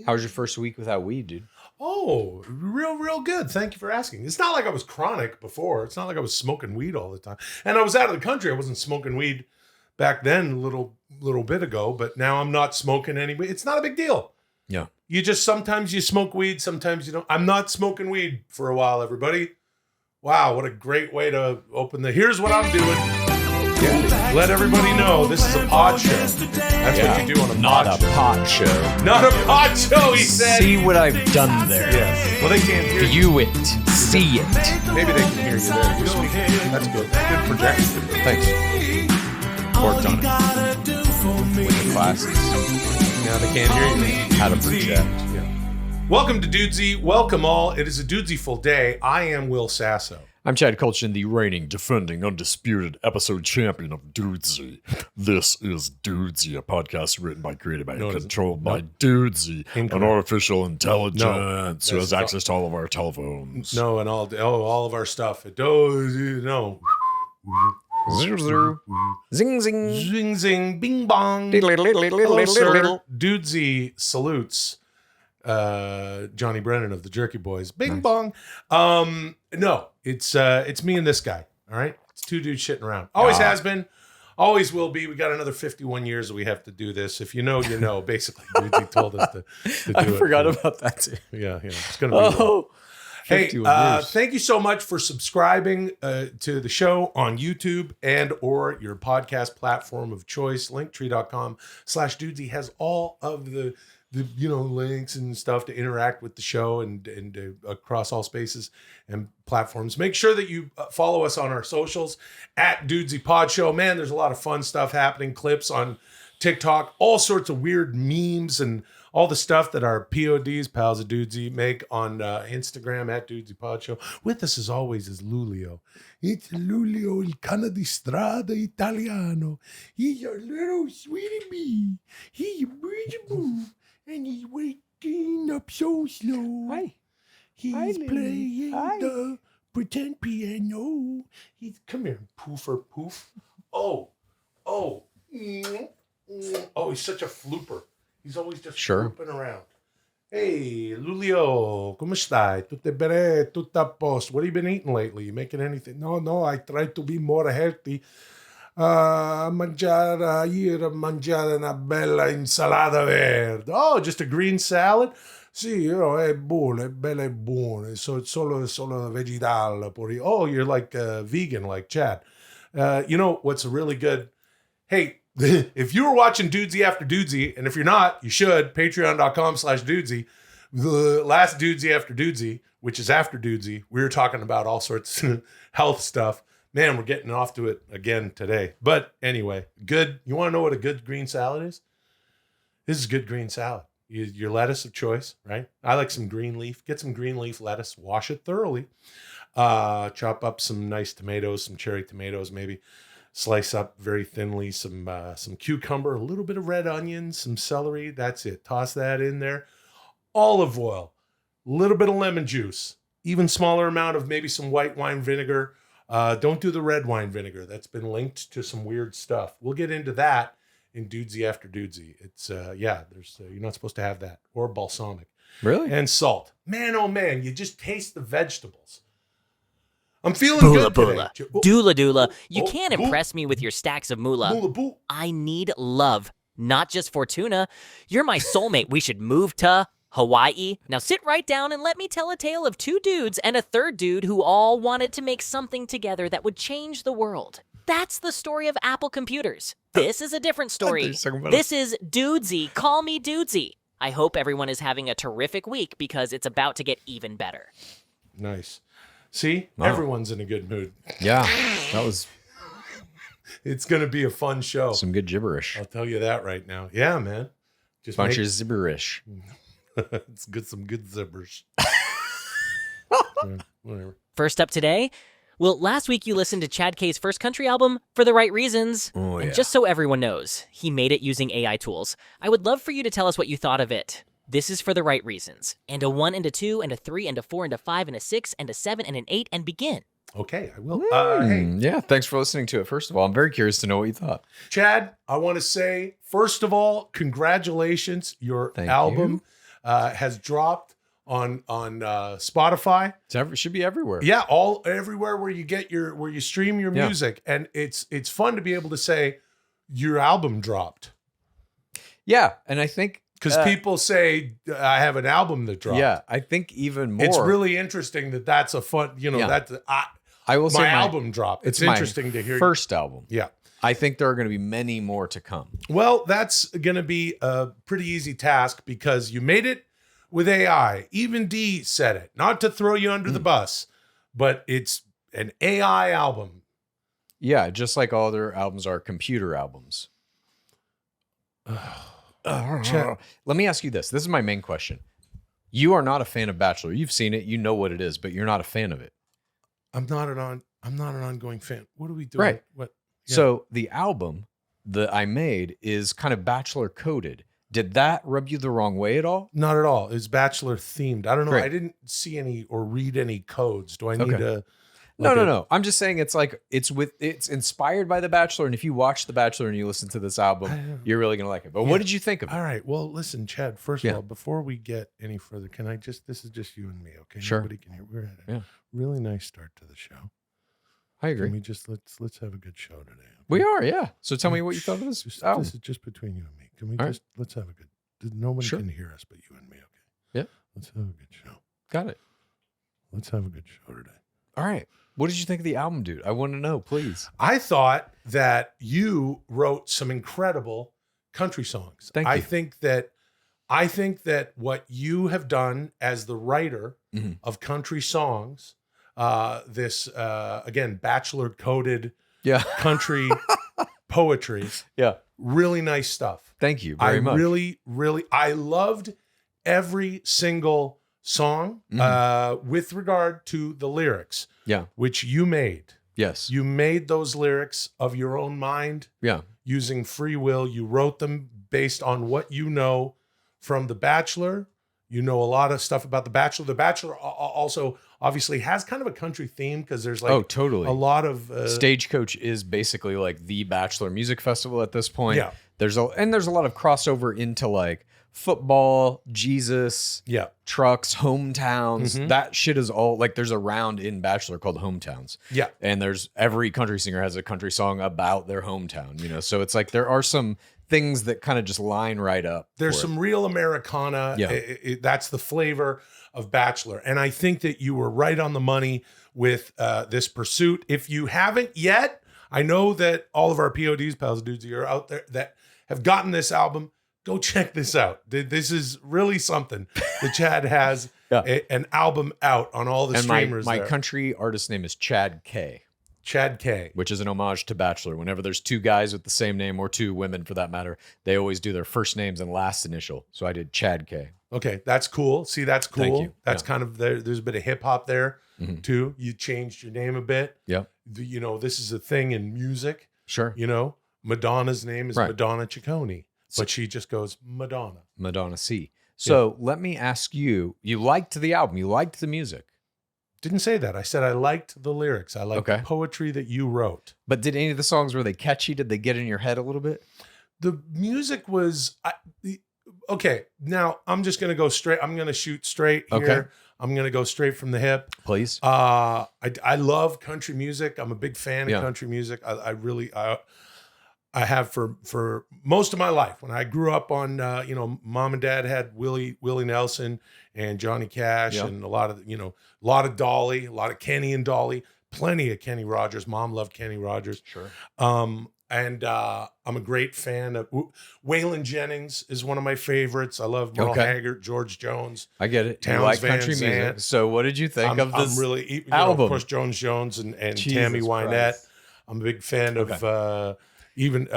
How was your first week without weed, dude? Oh, real good. Thank you for asking. It's not like I was chronic before. It's not like I was smoking weed all the time. And I was out of the country. I wasn't smoking weed back then, a little bit ago, but now I'm not smoking any weed. It's not a big deal. Yeah. Sometimes you smoke weed, sometimes you don't. I'm not smoking weed for a while, everybody. Wow, what a great way to open here's what I'm doing. Yeah. Let everybody know this is a pod show. That's what you do on a pod show. Not a pod show, he said. See what I've done there. Yes. Well, they can't hear you. View it. See it. Maybe they can hear you there. You're speaking. That's good. Good projection. Thanks. Worked on it. With the classes. Now they can't hear you. How to project. Yeah. Welcome to Dudesy. Welcome all. It is a Dudesy-ful day. I am Will Sasso. I'm Chad Kultgen, the reigning, defending, undisputed episode champion of Dudesy. This is Dudesy, a podcast written by, created by, and controlled by Dudesy, an artificial intelligence who has access to all of our telephones. No, and all of our stuff. No. Zing, zing. Zing, zing, bing, bong. Hello, sir. Dudesy salutes Johnny Brennan of the Jerky Boys. Bing, bong. No, it's me and this guy. All right? It's two dudes shitting around. Always has been. Always will be. We got another 51 years that we have to do this. If you know, you know. Basically, Dudesy told us to do it. I forgot about that too. Yeah. It's going to be Hey, thank you so much for subscribing to the show on YouTube and or your podcast platform of choice. Linktree.com/Dudesy has all of the links and stuff to interact with the show and across all spaces and platforms. Make sure that you follow us on our socials at Dudesy Pod Show. Man, there's a lot of fun stuff happening. Clips on TikTok, all sorts of weird memes and all the stuff that our PODs, Pals of Dudesy, make on Instagram at Dudesy Pod Show. With us as always is Lulio. It's Lulio, il cane di strada italiano. He's a little sweetie bee. He's a beautiful, and he's waking up so slow. Hi. He's playing the pretend piano. Come here, poofer, poof. Oh. Oh, he's such a flooper. He's always just flooping around. Hey, Lulio, come stai? Tutte bene? Tutto a posto. What have you been eating lately? You making anything? No, I try to be more healthy. Mangiare una bella insalata verde. Oh, just a green salad? Sì, è buono, è bella e buono. So it's solo vegetale. Oh, you're like vegan, like Chad. You know what's really good? Hey, if you were watching Dudesy After Dudesy, and if you're not, you should, patreon.com/Dudesy. The last Dudesy After Dudesy, which is after Dudesy, we were talking about all sorts of health stuff. Man, we're getting off to it again today. But anyway, good. You want to know what a good green salad is? This is good green salad. Your lettuce of choice, right? I like some green leaf. Get some green leaf lettuce. Wash it thoroughly. Chop up some nice tomatoes, some cherry tomatoes maybe. Slice up very thinly some cucumber, a little bit of red onion, some celery. That's it. Toss that in there. Olive oil, a little bit of lemon juice, even smaller amount of maybe some white wine vinegar. Don't do the red wine vinegar. That's been linked to some weird stuff. We'll get into that in Dudesy After Dudesy. It's you're not supposed to have that, or balsamic. Really? And salt. Man, oh man, you just taste the vegetables. I'm feeling good today. Dula. You can't impress me with your stacks of moolah. I need love, not just Fortuna. You're my soulmate. We should move to Hawaii. Now sit right down and let me tell a tale of two dudes and a third dude who all wanted to make something together that would change the world. That's the story of Apple computers. This is a different story. This is Dudesy. Call me Dudesy. I hope everyone is having a terrific week because it's about to get even better. Nice. See, everyone's in a good mood. Yeah, that was. It's going to be a fun show. Some good gibberish. I'll tell you that right now. Yeah, man. Just bunch of gibberish. It's good, some good zippers. Whatever. First up today, well, last week you listened to Chad K's first country album for the right reasons. Oh, yeah. And just so everyone knows, he made it using AI tools. I would love for you to tell us what you thought of it. This is for the right reasons. And a 1 and a 2 and a 3 and a 4 and a 5 and a 6 and a 7 and an 8 and begin. Okay, I will. Yeah, thanks for listening to it. First of all, I'm very curious to know what you thought. Chad, I want to say, first of all, congratulations. Your album has dropped on Spotify. It should be everywhere. Yeah, everywhere where you stream your music, and it's fun to be able to say your album dropped. Yeah, and I think because people say I have an album that dropped. Yeah, I think even more. It's really interesting that's a fun. I will say my album dropped. It's interesting to hear first album. Yeah. I think there are going to be many more to come. Well, that's going to be a pretty easy task because you made it with AI. Even D said it. Not to throw you under the bus, but it's an AI album. Yeah, just like all their albums are computer albums. Let me ask you this. This is my main question. You are not a fan of Bachelor. You've seen it. You know what it is, but you're not a fan of it. I'm not an ongoing fan. What are we doing? Right. What? Yeah. So the album that I made is kind of Bachelor coded. Did that rub you the wrong way at all? Not at all. It's Bachelor themed. I don't know. Great. I didn't see any or read any codes. Do I need to? No. I'm just saying it's inspired by The Bachelor, and if you watch The Bachelor and you listen to this album, you're really gonna like it. But what did you think of it? All right. Well, listen, Chad. First of all, before we get any further, can I just? This is just you and me, okay? Sure. Nobody can hear. We're at a really nice start to the show. I agree. Can we just let's have a good show today? Okay? We are, yeah. So tell me what you thought of this album. This is just between you and me. Can we let's have a good? Nobody can hear us but you and me. Okay. Yeah. Let's have a good show. Got it. Let's have a good show today. All right. What did you think of the album, dude? I want to know, please. I thought that you wrote some incredible country songs. Thank you. I think that what you have done as the writer of country songs, this again, Bachelor coded country poetry. Yeah. Really nice stuff. Thank you very much. I loved every single song with regard to the lyrics. Yeah. Which you made. Yes. You made those lyrics of your own mind. Yeah. Using free will. You wrote them based on what you know from The Bachelor. You know a lot of stuff about The Bachelor. The Bachelor also obviously has kind of a country theme because there's like totally a lot of Stagecoach is basically like the Bachelor music festival at this point. Yeah. There's a lot of crossover into like football, Jesus, trucks, hometowns. That shit is all like there's a round in Bachelor called Hometowns. Yeah. And every country singer has a country song about their hometown, So it's like there are some things that kind of just line right up. There's some real Americana. Yeah. That's the flavor of Bachelor. And I think that you were right on the money with this pursuit. If you haven't yet, I know that all of our PODs, pals, dudes, are out there that have gotten this album. Go check this out. This is really something. The Chad has an album out on all the streamers. My country artist name is Chad K. Chad K. Which is an homage to Bachelor. Whenever there's two guys with the same name, or two women for that matter, they always do their first names and last initial. So I did Chad K. Okay, that's cool. See, that's cool. Thank you. That's kind of there's a bit of hip hop there too. You changed your name a bit. Yeah. This is a thing in music. Sure. Madonna's name is Madonna Ciccone. But she just goes Madonna. Madonna C. So let me ask you, you liked the album. You liked the music. Didn't say that. I said I liked the lyrics. I liked the poetry that you wrote. But did any of the songs, were they catchy? Did they get in your head a little bit? The music was... okay, now I'm just going to go straight. I'm going to shoot straight here. Okay. I'm going to go straight from the hip. Please. I love country music. I'm a big fan of country music. I have for most of my life. When I grew up on, mom and dad had Willie Nelson and Johnny Cash and a lot of Dolly, a lot of Kenny and Dolly, plenty of Kenny Rogers. Mom loved Kenny Rogers. Sure. And I'm a great fan of Waylon Jennings is one of my favorites. I love Merle Haggard, George Jones. I get it. Townes You like Van country Zandt. music. So what did you think of this I'm really, album? Of course, Jones and Jesus Tammy Wynette. Christ. I'm a big fan of even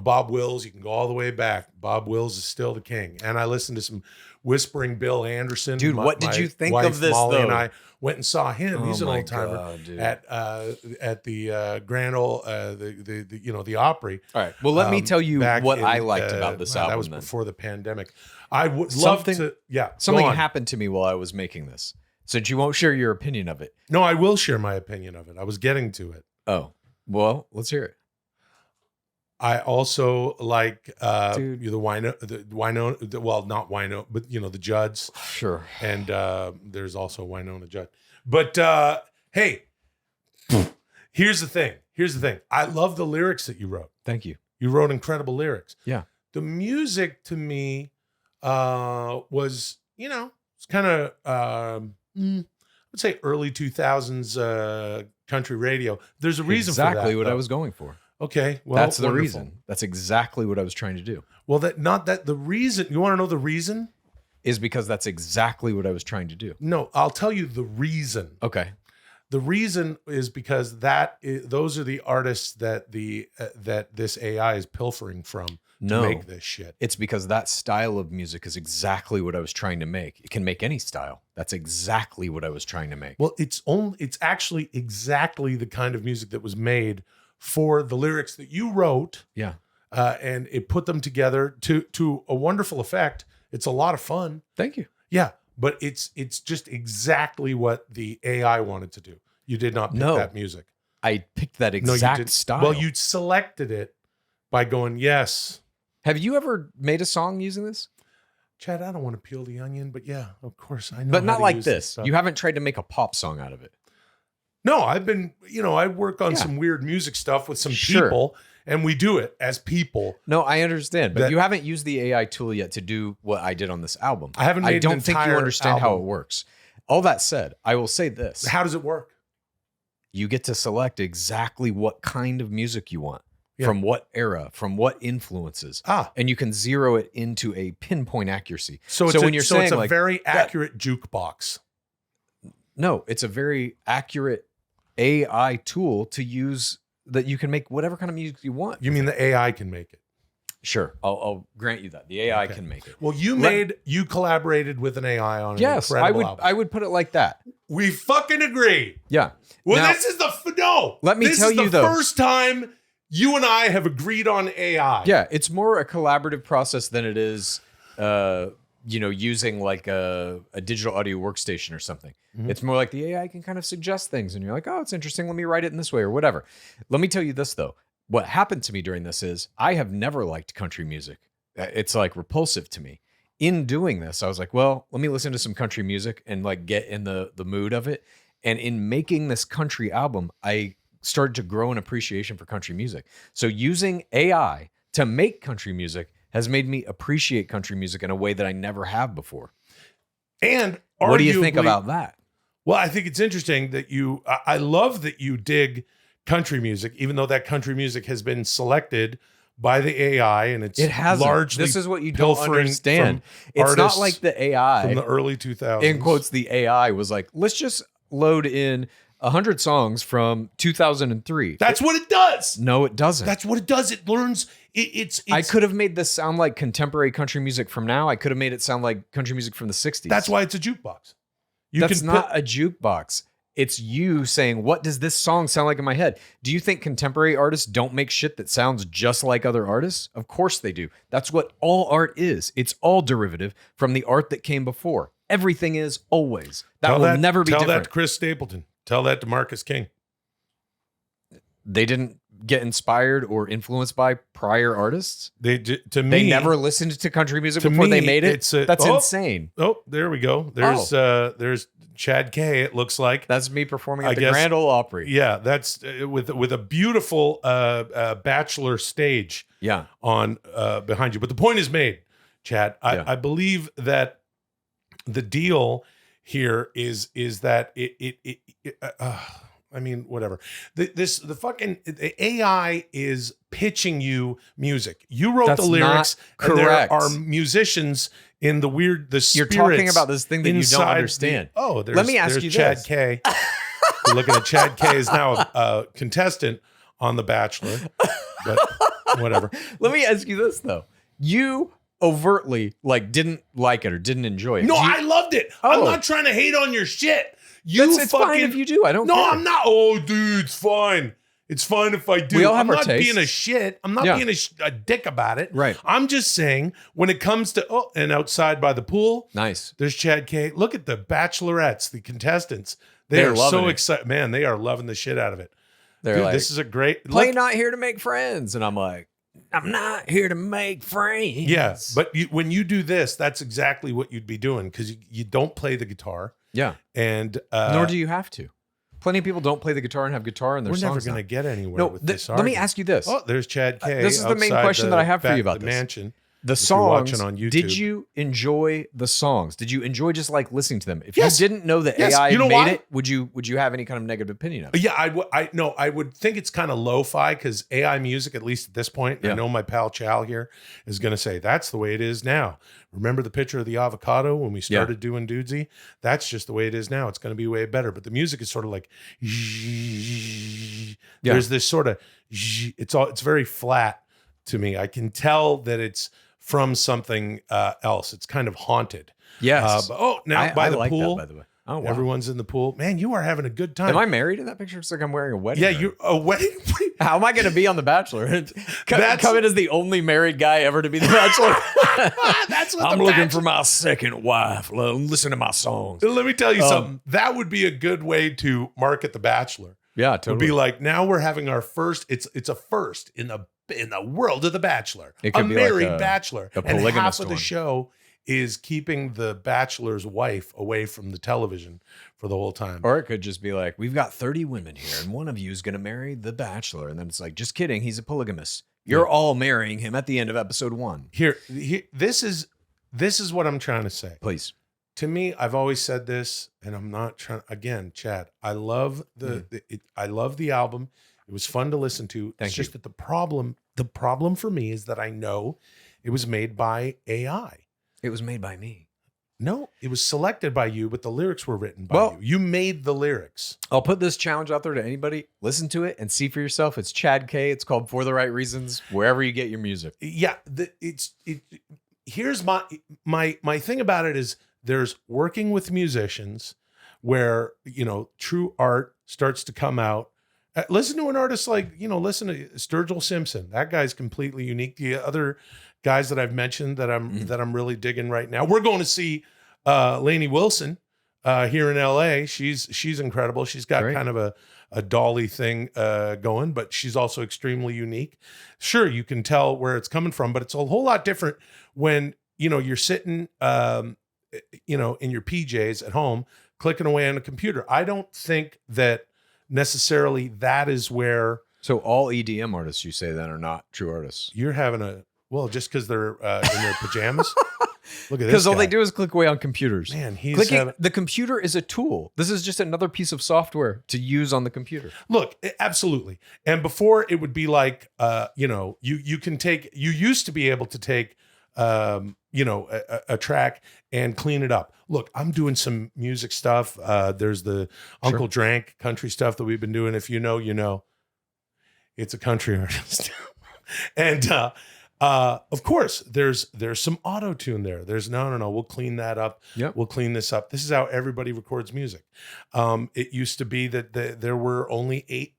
Bob Wills. You can go all the way back. Bob Wills is still the king. And I listened to some Whispering Bill Anderson. Dude, what did you think wife, of this, Molly, though? and I went and saw him. He's an my old timer God, dude. at the Grand Ole, the Opry. All right. Well, let me tell you what I liked about this album. That was then. before the pandemic. I would love to. Yeah, something happened to me while I was making this. Since you won't share your opinion of it. No, I will share my opinion of it. I was getting to it. Oh, well, let's hear it. I also like Dude. the Winona, well, not Winona, but the Judds. Sure. And there's also Winona Judd. But hey, here's the thing. I love the lyrics that you wrote. Thank you. You wrote incredible lyrics. Yeah. The music to me was, it's kind of, I would say early 2000s country radio. There's a reason for that. Exactly what I was going for. Okay. Well, That's the wonderful. reason. That's exactly what I was trying to do. Well, the reason. You want to know the reason? Is because that's exactly what I was trying to do. No, I'll tell you the reason. Okay. The reason is because those are the artists that that this AI is pilfering from to make this shit. It's because that style of music is exactly what I was trying to make. It can make any style. That's exactly what I was trying to make. Well, it's actually exactly the kind of music that was made for the lyrics that you wrote. Yeah. And it put them together to a wonderful effect. It's a lot of fun. Thank you. Yeah, but it's just exactly what the AI wanted to do. You did not pick that music. I picked that No, exact you did. style. Well, you selected it by going, yes. Have you ever made a song using this? Chad, I don't want to peel the onion, but yeah, of course I know. But how not to like use this. stuff. You haven't tried to make a pop song out of it. No, I've been, I work on some weird music stuff with some people, and we do it as people. No, I understand, but you haven't used the AI tool yet to do what I did on this album. I haven't. I don't think you understand how it works. All that said, I will say this: how does it work? You get to select exactly what kind of music you want, from what era, from what influences, and you can zero it into a pinpoint accuracy. So when you're saying it's a very accurate jukebox. No, it's a very accurate AI tool to use that you can make whatever kind of music you want. You mean the AI can make it? Sure, I'll grant you that the AI can make it. Well, you collaborated with an AI on an yes, incredible album. I would put it like that. We fucking agree. Yeah. Well, now, this is the Let me tell you the first time you and I have agreed on AI. Yeah, it's more a collaborative process than it is, using like a digital audio workstation or something. Mm-hmm. It's more like the AI can kind of suggest things, and you're like, oh, it's interesting. Let me write it in this way or whatever. Let me tell you this though. What happened to me during this is I have never liked country music. It's like repulsive to me. In doing this, I was like, well, let me listen to some country music and like get in the mood of it. And in making this country album, I started to grow an appreciation for country music. So using AI to make country music has made me appreciate country music in a way that I never have before. And what do you think about that? Well, I think it's interesting that I love that you dig country music, even though that country music has been selected by the AI and it has largely. This is what you don't understand. It's not like the AI from the early 2000s. In quotes, the AI was like, let's just load in 100 songs from 2003. That's what it does. No, it doesn't. That's what it does. It learns. It's I could have made this sound like contemporary country music from now. I could have made it sound like country music from the 60s. That's why it's a jukebox. That's not a jukebox. It's you saying, what does this song sound like in my head? Do you think contemporary artists don't make shit that sounds just like other artists? Of course they do. That's what all art is. It's all derivative from the art that came before. Everything is always. That will never be different. Tell that to Chris Stapleton. Tell that to Marcus King. They didn't get inspired or influenced by prior artists. They never listened to country music before they made it. That's insane. Oh, there we go. There's Chad K. It looks like that's me performing at the Grand Ole Opry. Yeah, that's with a beautiful Bachelor stage. Yeah, on behind you. But the point is made, Chad. I believe that the deal here is that I mean, whatever. The AI is pitching you music. You wrote the lyrics, and there are musicians in the spirits. You're talking about this thing that you don't understand. Let me ask you Chad K. We're looking at Chad K. is now a contestant on The Bachelor, but whatever. Let me ask you this though: you overtly didn't like it or didn't enjoy it. No, I loved it. I'm not trying to hate on your shit. It's fine if you do. I don't care. No, I'm not. Oh, dude, it's fine. It's fine if I do. We all have I'm our not tastes. being a shit. I'm not being a dick about it. Right. I'm just saying when it comes to, and outside by the pool. Nice. There's Chad K. Look at the Bachelorettes, the contestants. They're so excited. Man, they are loving the shit out of it. They're dude, like, this is a great. Play Not Here to Make Friends. And I'm like, I'm not here to make friends. Yeah, but when you do this, that's exactly what you'd be doing because you don't play the guitar. Yeah. And nor do you have to. Plenty of people don't play the guitar and have guitar in their songs. We're never going to get anywhere with this let me ask you this. Oh, there's Chad K. This is the main question that I have for you about the this. mansion. The songs, on YouTube. Did you enjoy the songs? Did you enjoy just like listening to them? If you didn't know that AI made it, would you have any kind of negative opinion of it? Yeah, I would think it's kind of lo-fi because AI music, at least at this point, I know my pal Chal here is going to say, that's the way it is now. Remember the picture of the avocado when we started doing Dudesy? That's just the way it is now. It's going to be way better. But the music is sort of like, there's this sort of, it's very flat to me. I can tell that it's from something else. It's kind of haunted. Yes. Now by the like pool. that, by the way. Oh, wow. Everyone's in the pool. Man, you are having a good time. Am I married in that picture? It's like I'm wearing a wedding ring. you're a wedding. How am I going to be on The Bachelor? Come in as the only married guy ever to be The Bachelor. That's what I'm looking for my second wife. Listen to my songs. Let me tell you something. That would be a good way to market The Bachelor. Yeah, totally. Would be like, now we're having our first. It's a first in the world of The Bachelor. It could a be married like bachelor. And half of the show is keeping the bachelor's wife away from the television for the whole time. Or it could just be like, we've got 30 women here, and one of you is going to marry the bachelor. And then it's like, just kidding, he's a polygamist. You're all marrying him at the end of episode 1. Here, this is what I'm trying to say. Please. To me, I've always said this, and I'm not trying. Again, Chad, I love I love the album. It was fun to listen to. It's just that the problem for me is that I know it was made by AI. It was made by me. No, it was selected by you, but the lyrics were written by you. You made the lyrics. I'll put this challenge out there to anybody. Listen to it and see for yourself. It's Chad K. It's called For the Right Reasons, wherever you get your music. Yeah, here's my thing about it is there's working with musicians where, true art starts to come out. Listen to an artist like, listen to Sturgill Simpson. That guy's completely unique. The other guys that I've mentioned that I'm really digging right now. We're going to see Lainey Wilson here in LA. She's incredible. She's got kind of a dolly thing going, but she's also extremely unique. Sure, you can tell where it's coming from, but it's a whole lot different when, you're sitting in your PJs at home clicking away on a computer. I don't think that necessarily that is where. So all EDM artists, you say, then are not true artists. You're having just because they're in their pajamas. Look at this. Because all they do is click away on computers. Man, the computer is a tool. This is just another piece of software to use on the computer. Look, absolutely. And before it would be like, you used to be able to take, a track and clean it up. Look, I'm doing some music stuff. There's the Uncle Drank country stuff that we've been doing. If you know, it's a country artist. And of course, there's some auto tune there. There's no. We'll clean that up. Yep. We'll clean this up. This is how everybody records music. It used to be that there were only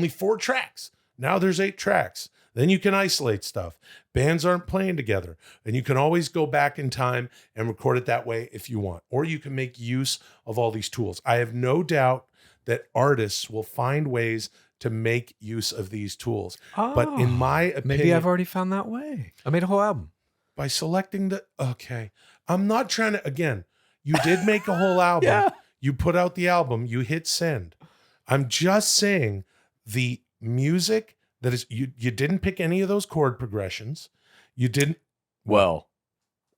4 tracks. Now there's 8 tracks. Then you can isolate stuff. Bands aren't playing together, and you can always go back in time and record it that way if you want, or you can make use of all these tools. I have no doubt that artists will find ways to make use of these tools. But in my opinion, maybe I've already found that way. I made a whole album by selecting I'm not trying to, again, you did make a whole album. Yeah. You put out the album, you hit send. I'm just saying the music that is, you didn't pick any of those chord progressions. You didn't. Well,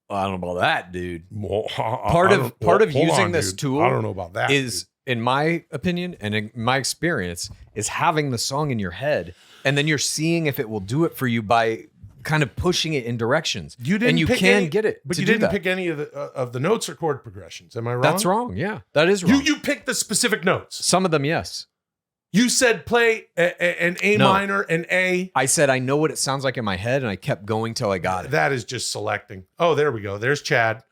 I don't know about that, dude. Well, part of using this tool, I don't know about that, is, in my opinion and in my experience, is having the song in your head, and then you're seeing if it will do it for you by kind of pushing it in directions. You didn't, and you can get it, but you didn't pick any of the notes or chord progressions. Am I wrong? That's wrong. Yeah, that is wrong. You picked the specific notes. Some of them, yes. You said play an A minor, an A. I said I know what it sounds like in my head, and I kept going till I got it. That is just selecting. Oh, there we go. There's Chad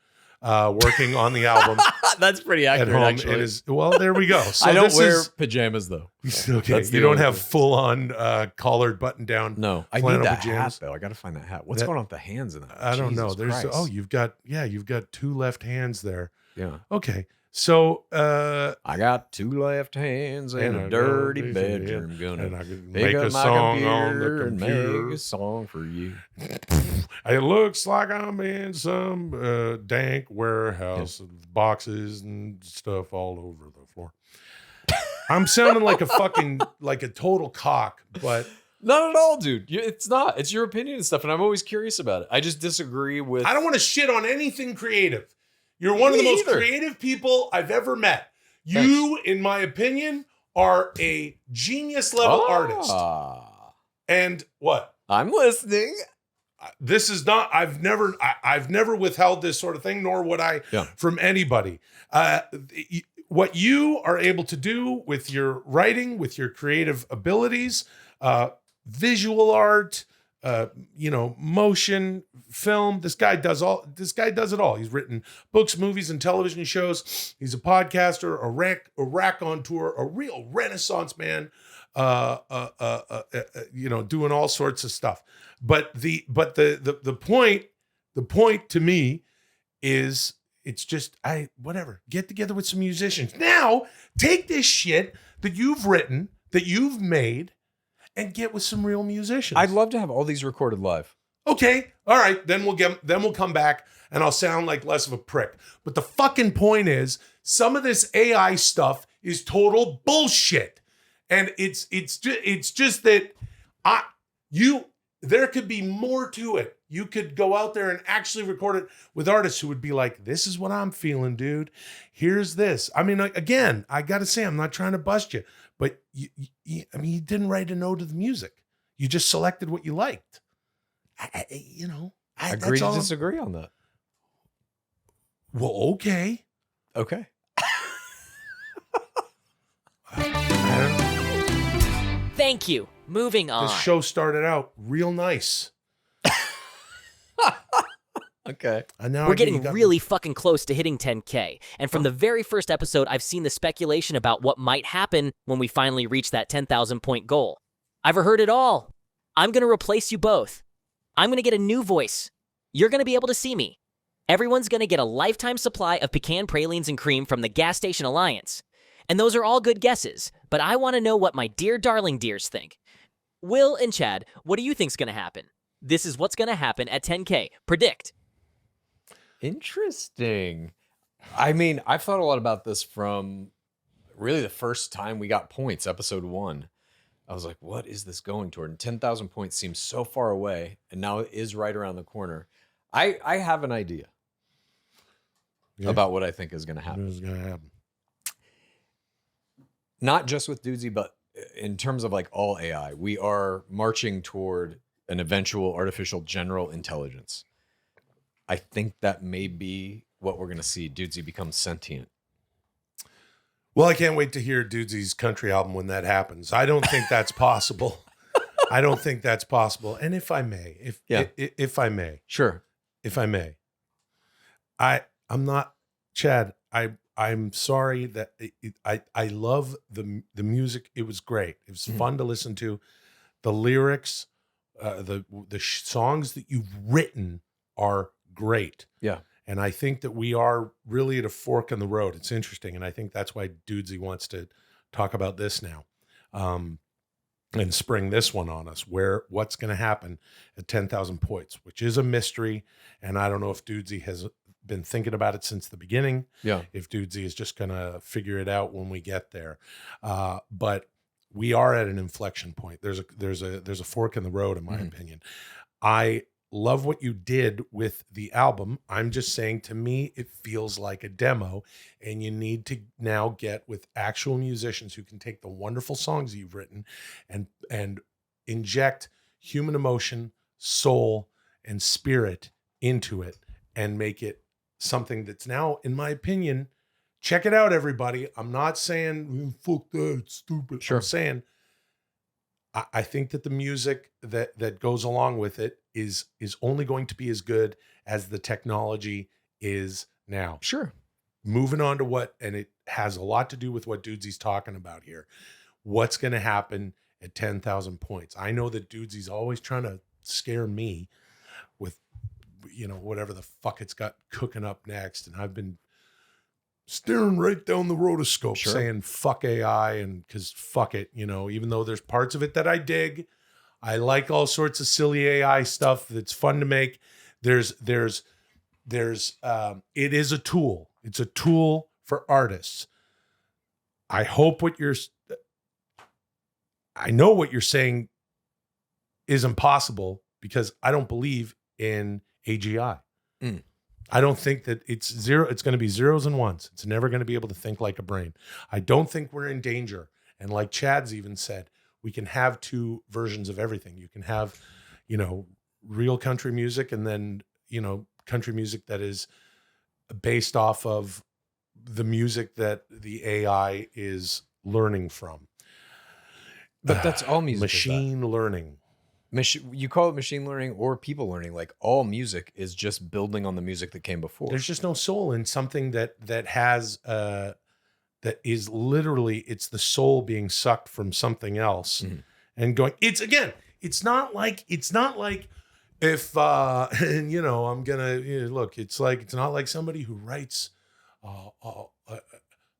working on the album. That's pretty accurate, at home. actually. Well, there we go. So I don't wear pajamas, though. Okay, you don't have full-on collared button-down. No, I need that hat, though. I got to find that hat. What's going on with the hands in that? I don't know. Christ. You've got 2 left hands there. Yeah. Okay. So I got 2 left hands in a dirty bedroom. Gonna and I could pick make up a my song computer on the and computer. make a song for you. It looks like I'm in some dank warehouse of boxes and stuff all over the floor. I'm sounding like a fucking like a total cock, but Not at all, dude. It's not. It's your opinion and stuff, and I'm always curious about it. I just disagree with. I don't want to shit on anything creative. You're one of the most creative people I've ever met. You, in my opinion, are a genius level artist. And what? I'm listening. This is not. I've never withheld this sort of thing, nor would I from anybody. What you are able to do with your writing, with your creative abilities, visual art, motion, film. This guy does it all. He's written books, movies, and television shows. He's a podcaster, a raconteur, a real Renaissance man. Doing all sorts of stuff. But the point to me is it's just whatever. Get together with some musicians. Now take this shit that you've written, that you've made, and get with some real musicians. I'd love to have all these recorded live. Okay. All right. Then we'll come back and I'll sound like less of a prick. But the fucking point is some of this AI stuff is total bullshit. And it's just that there could be more to it. You could go out there and actually record it with artists who would be like, this is what I'm feeling, dude. Here's this. I mean, again, I got to say, I'm not trying to bust you, but you didn't write a note of the music. You just selected what you liked. I agree to disagree on that. Well, okay. Okay. Thank you. Moving on. This show started out real nice. Okay. And now we're getting really fucking close to hitting 10K. And from the very first episode, I've seen the speculation about what might happen when we finally reach that 10,000 point goal. I've heard it all. I'm going to replace you both. I'm going to get a new voice. You're going to be able to see me. Everyone's going to get a lifetime supply of pecan pralines and cream from the Gas Station Alliance. And those are all good guesses, but I want to know what my dear darling dears think. Will and Chad, what do you think's going to happen? This is what's going to happen at 10K. Predict. Interesting. I mean, I've thought a lot about this from really the first time we got points, episode 1. I was like, what is this going toward? And 10,000 points seems so far away, and now it is right around the corner. I have an idea about what I think is going to happen. What is going to happen? Not just with Dudesy, but in terms of like all AI, we are marching toward an eventual artificial general intelligence. I think that may be what we're going to see. Dudesy becomes sentient. Well, I can't wait to hear Dudesy's country album when that happens. I don't think that's possible. I don't think that's possible. And if I may, if I may, sure, if I may, I'm not Chad. I'm sorry that I love the music. It was great. It was fun to listen to. The lyrics, the songs that you've written are great. Yeah. And I think that we are really at a fork in the road. It's interesting. And I think that's why Dudesy wants to talk about this now and spring this one on us, what's going to happen at 10,000 points, which is a mystery. And I don't know if Dudesy has been thinking about it since the beginning. Yeah. If Dudesy is just going to figure it out when we get there. But we are at an inflection point. There's a fork in the road, in my opinion. I love what you did with the album. I'm just saying, to me, it feels like a demo, and you need to now get with actual musicians who can take the wonderful songs you've written and inject human emotion, soul, and spirit into it and make it something that's now, in my opinion, check it out, everybody. I'm not saying fuck that, it's stupid. Sure. I'm saying I think that the music that goes along with it is only going to be as good as the technology is now. Sure. Moving on to and it has a lot to do with what Dudesy's talking about here. What's going to happen at 10,000 points? I know that Dudesy's always trying to scare me with, whatever the fuck it's got cooking up next. And I've been staring right down the rotoscope, Sure. saying fuck AI, and because fuck it, even though there's parts of it that I dig. I like all sorts of silly AI stuff that's fun to make. It is a tool. It's a tool for artists. I know what you're saying is impossible because I don't believe in AGI. I don't think that it's going to be zeros and ones. It's never going to be able to think like a brain. I don't think we're in danger. And like Chad's even said, we can have two versions of everything. You can have, real country music, and then, country music that is based off of the music that the AI is learning from. But that's all music. Machine learning. You call it machine learning or people learning. Like, all music is just building on the music that came before. There's just no soul in something that has that is literally, it's the soul being sucked from something else and going. It's not like if I'm gonna look. It's not like somebody who writes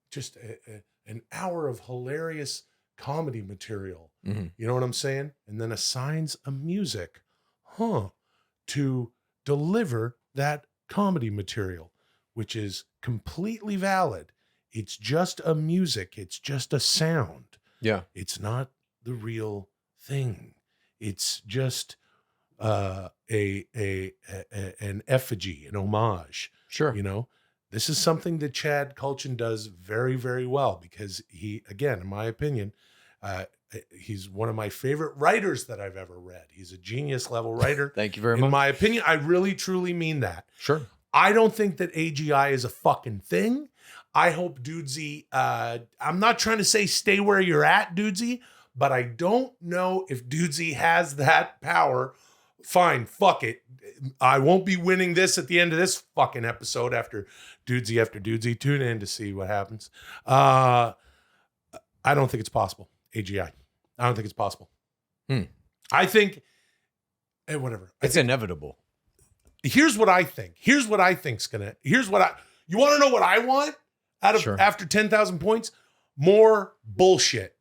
just an hour of hilarious comedy material. You know what I'm saying? And then assigns a music, to deliver that comedy material, which is completely valid. It's just a music. It's just a sound. Yeah. It's not the real thing. It's just an effigy, an homage. Sure. This is something that Chad Kultgen does very, very well, because he, again, in my opinion, he's one of my favorite writers that I've ever read. He's a genius level writer. Thank you very much. In my opinion, I really, truly mean that. Sure. I don't think that AGI is a fucking thing. I hope Dudesy, I'm not trying to say stay where you're at, Dudesy, but I don't know if Dudesy has that power. Fine, fuck it. I won't be winning this at the end of this fucking episode after Dudesy. Tune in to see what happens. I don't think it's possible. AGI. I don't think it's possible. I think, whatever. It's inevitable. Here's what I think. You want to know what I want after 10,000 points? More bullshit.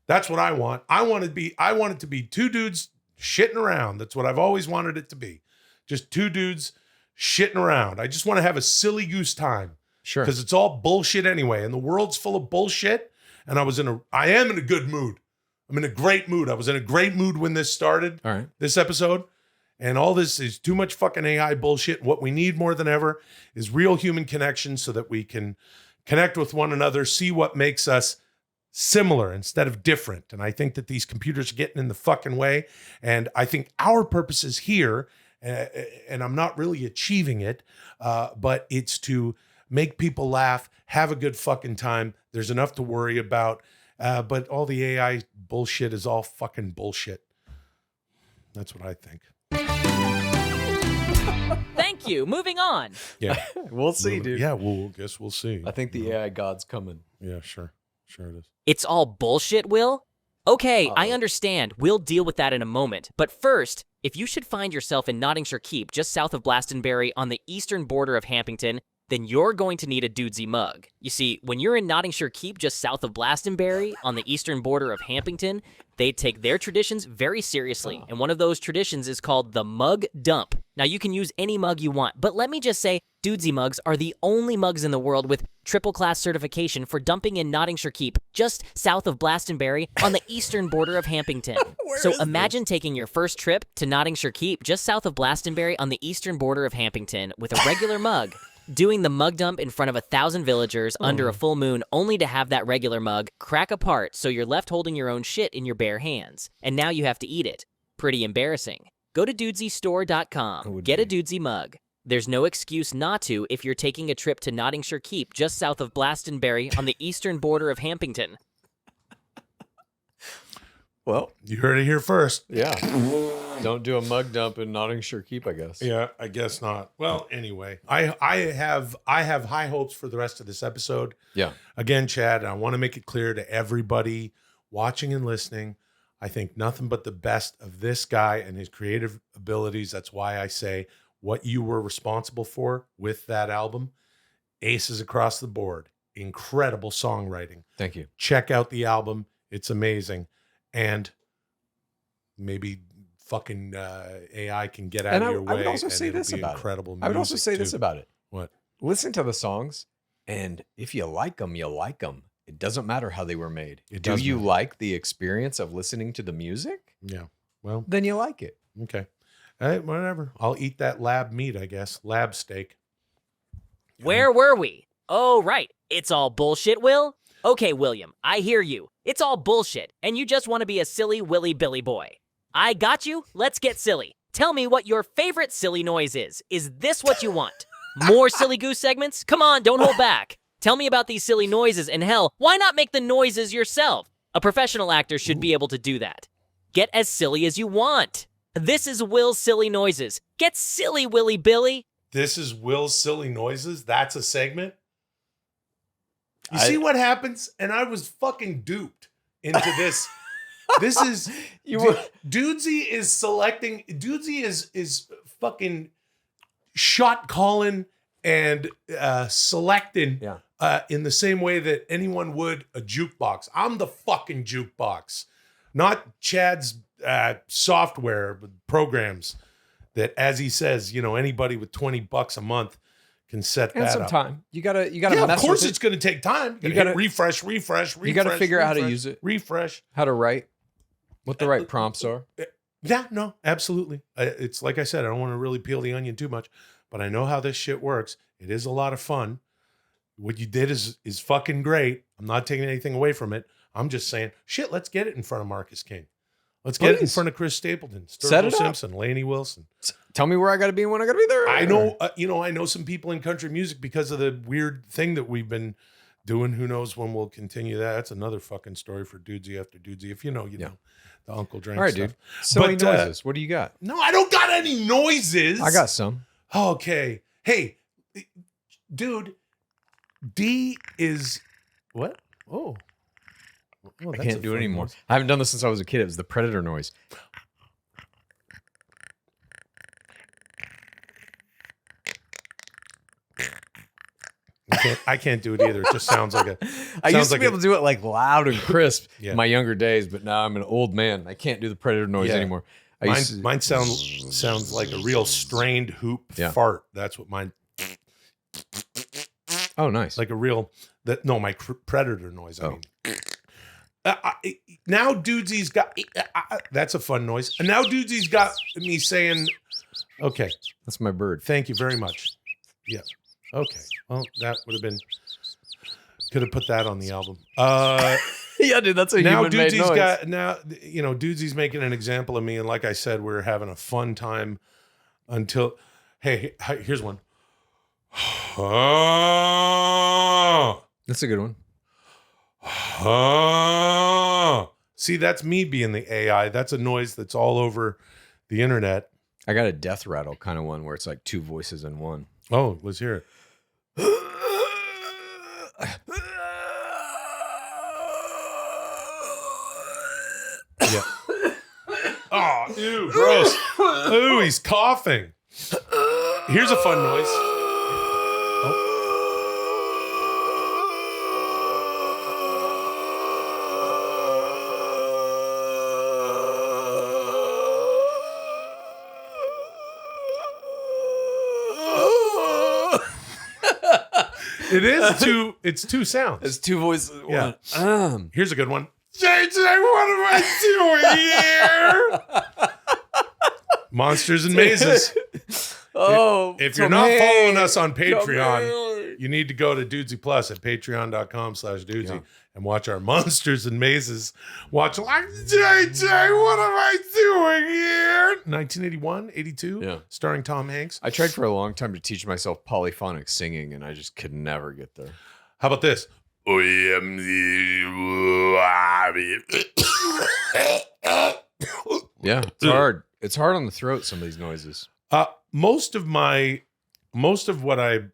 That's what I want. I want it to be two dudes shitting around. That's what I've always wanted it to be. Just two dudes shitting around. I just want to have a silly goose time. Sure. Because it's all bullshit anyway. And the world's full of bullshit. And I am in a good mood. I'm in a great mood. I was in a great mood when this started. All right. This episode. And all this is too much fucking AI bullshit. What we need more than ever is real human connection, so that we can connect with one another, see what makes us similar instead of different. And I think that these computers are getting in the fucking way. And I think our purpose is here, and I'm not really achieving it, but it's to make people laugh, have a good fucking time. There's enough to worry about. But all the AI bullshit is all fucking bullshit. That's what I think. Thank you. Moving on. Yeah. We'll see, dude. Yeah, guess we'll see. I think the AI god's coming. Yeah, sure. Sure it is. It's all bullshit, Will? Okay, I understand. We'll deal with that in a moment. But first, if you should find yourself in Nottinghamshire Keep, just south of Glastonbury on the eastern border of Hampington, then you're going to need a Dudesy mug. You see, when you're in Nottinghamshire Keep, just south of Glastonbury on the eastern border of Hampington, they take their traditions very seriously. And one of those traditions is called the mug dump. Now, you can use any mug you want, but let me just say, Dudesy mugs are the only mugs in the world with triple class certification for dumping in Nottinghamshire Keep, just south of Glastonbury on the eastern border of Hampington. So imagine taking your first trip to Nottinghamshire Keep, just south of Glastonbury on the eastern border of Hampington with a regular mug. Doing the mug dump in front of 1,000 villagers under a full moon, only to have that regular mug crack apart so you're left holding your own shit in your bare hands. And now you have to eat it. Pretty embarrassing. Go to dudesystore.com. Get a Dudesy mug. There's no excuse not to if you're taking a trip to Nottinghamshire Keep just south of Glastonbury on the eastern border of Hampington. Well, you heard it here first. Yeah. Don't do a mug dump in Nottinghamshire Keep, I guess. Yeah, I guess not. Well, anyway, I have high hopes for the rest of this episode. Yeah. Again, Chad, I want to make it clear to everybody watching and listening, I think nothing but the best of this guy and his creative abilities. That's why I say what you were responsible for with that album, aces across the board. incredible songwriting. Thank you. Check out the album. It's amazing. And maybe fucking AI can get out of your way. I would also say this about incredible it. I would also say this about it. What? Listen to the songs, and if you like them, you like them. It doesn't matter how they were made. Do you like the experience of listening to the music? Yeah. Well, then you like it. Okay. Whatever. I'll eat that lab meat, I guess. Lab steak. Where were we? Oh, right. It's all bullshit, Will? Okay, William, I hear you. It's all bullshit, and you just want to be a silly Willy Billy boy. I got you. Let's get silly. Tell me what your favorite silly noise is. Is this what you want? More silly goose segments? Come on, don't hold back. Tell me about these silly noises, and hell, why not make the noises yourself? A professional actor should be able to do that. Get as silly as you want. This is Will's Silly Noises. Get silly, Willy Billy. This is Will's Silly Noises? That's a segment? You see what happens? And I was fucking duped into this. This is... Dudesy is selecting... Dudesy is fucking shot calling and selecting in the same way that anyone would a jukebox. I'm the fucking jukebox. Not Chad's software programs that, as he says, anybody with $20 a month can set that up. And some time. You gotta. Yeah, of course it's going to take time. You got to refresh. You got to figure out how to use it. Refresh. How to write. What the right prompts are. Yeah, no, absolutely. It's like I said, I don't want to really peel the onion too much, but I know how this shit works. It is a lot of fun. What you did is fucking great. I'm not taking anything away from it. I'm just saying, shit, let's get it in front of Marcus King. Let's get it in front of Chris Stapleton, Sturgill Simpson, Lainey Wilson. Tell me where I got to be and when I got to be there. I know, I know some people in country music because of the weird thing that we've been doing. Who knows when we'll continue that? That's another fucking story for Dudesy after Dudesy. If you know, you know. The Uncle Drank. All right, stuff. Dude. Silly noises. What do you got? No, I don't got any noises. I got some. Okay. Hey, dude, D is what? Oh, I can't do it anymore. Noise. I haven't done this since I was a kid. It was the predator noise. I can't do it either. It just sounds like a. I used to be able to do it like loud and crisp in my younger days, but now I'm an old man. I can't do the predator noise anymore. Mine sounds like a real strained hoop fart. That's what mine. Oh, nice. Like a real my predator noise. I mean. Now Dudesy's got that's a fun noise. And now Dudesy's got me saying, okay. That's my bird. Thank you very much. Yeah. Okay. Well, that would have been could have put that on the album. Yeah, dude, that's a human made noise. Dudesy's making an example of me, and like I said, we're having a fun time until here's one. That's a good one. See, that's me being the AI. That's a noise that's all over the internet. I got a death rattle kind of one where it's like two voices in one. Oh, let's hear it. Yeah. Oh, ew, gross. Ooh, he's coughing. Here's a fun noise. It's two sounds. It's two voices. Yeah. Here's a good one. JJ, what am I doing here? Monsters and Mazes. If you're not following us on Patreon, you need to go to Dudesy Plus at patreon.com/Dudesy and watch our Monsters and Mazes. Watch like JJ, what am I doing here? 1981, 82, starring Tom Hanks. I tried for a long time to teach myself polyphonic singing, and I just could never get there. How about this? Yeah, it's hard. It's hard on the throat, some of these noises. Most of what I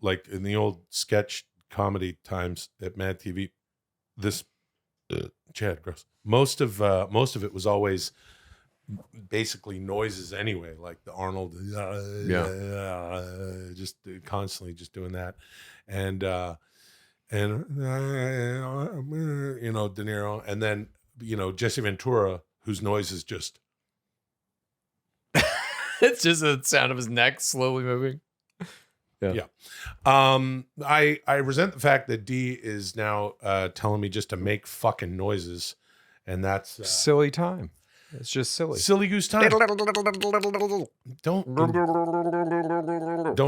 like in the old sketch comedy times at Mad TV, this Chad gross. Most of it was always basically noises anyway, like the Arnold, just constantly just doing that, and and you know, De Niro, and then you know Jesse Ventura, whose noise is just It's just the sound of his neck slowly moving. Yeah. I resent the fact that D is now telling me just to make fucking noises, and that's Silly time. It's just silly. silly goose time. Don't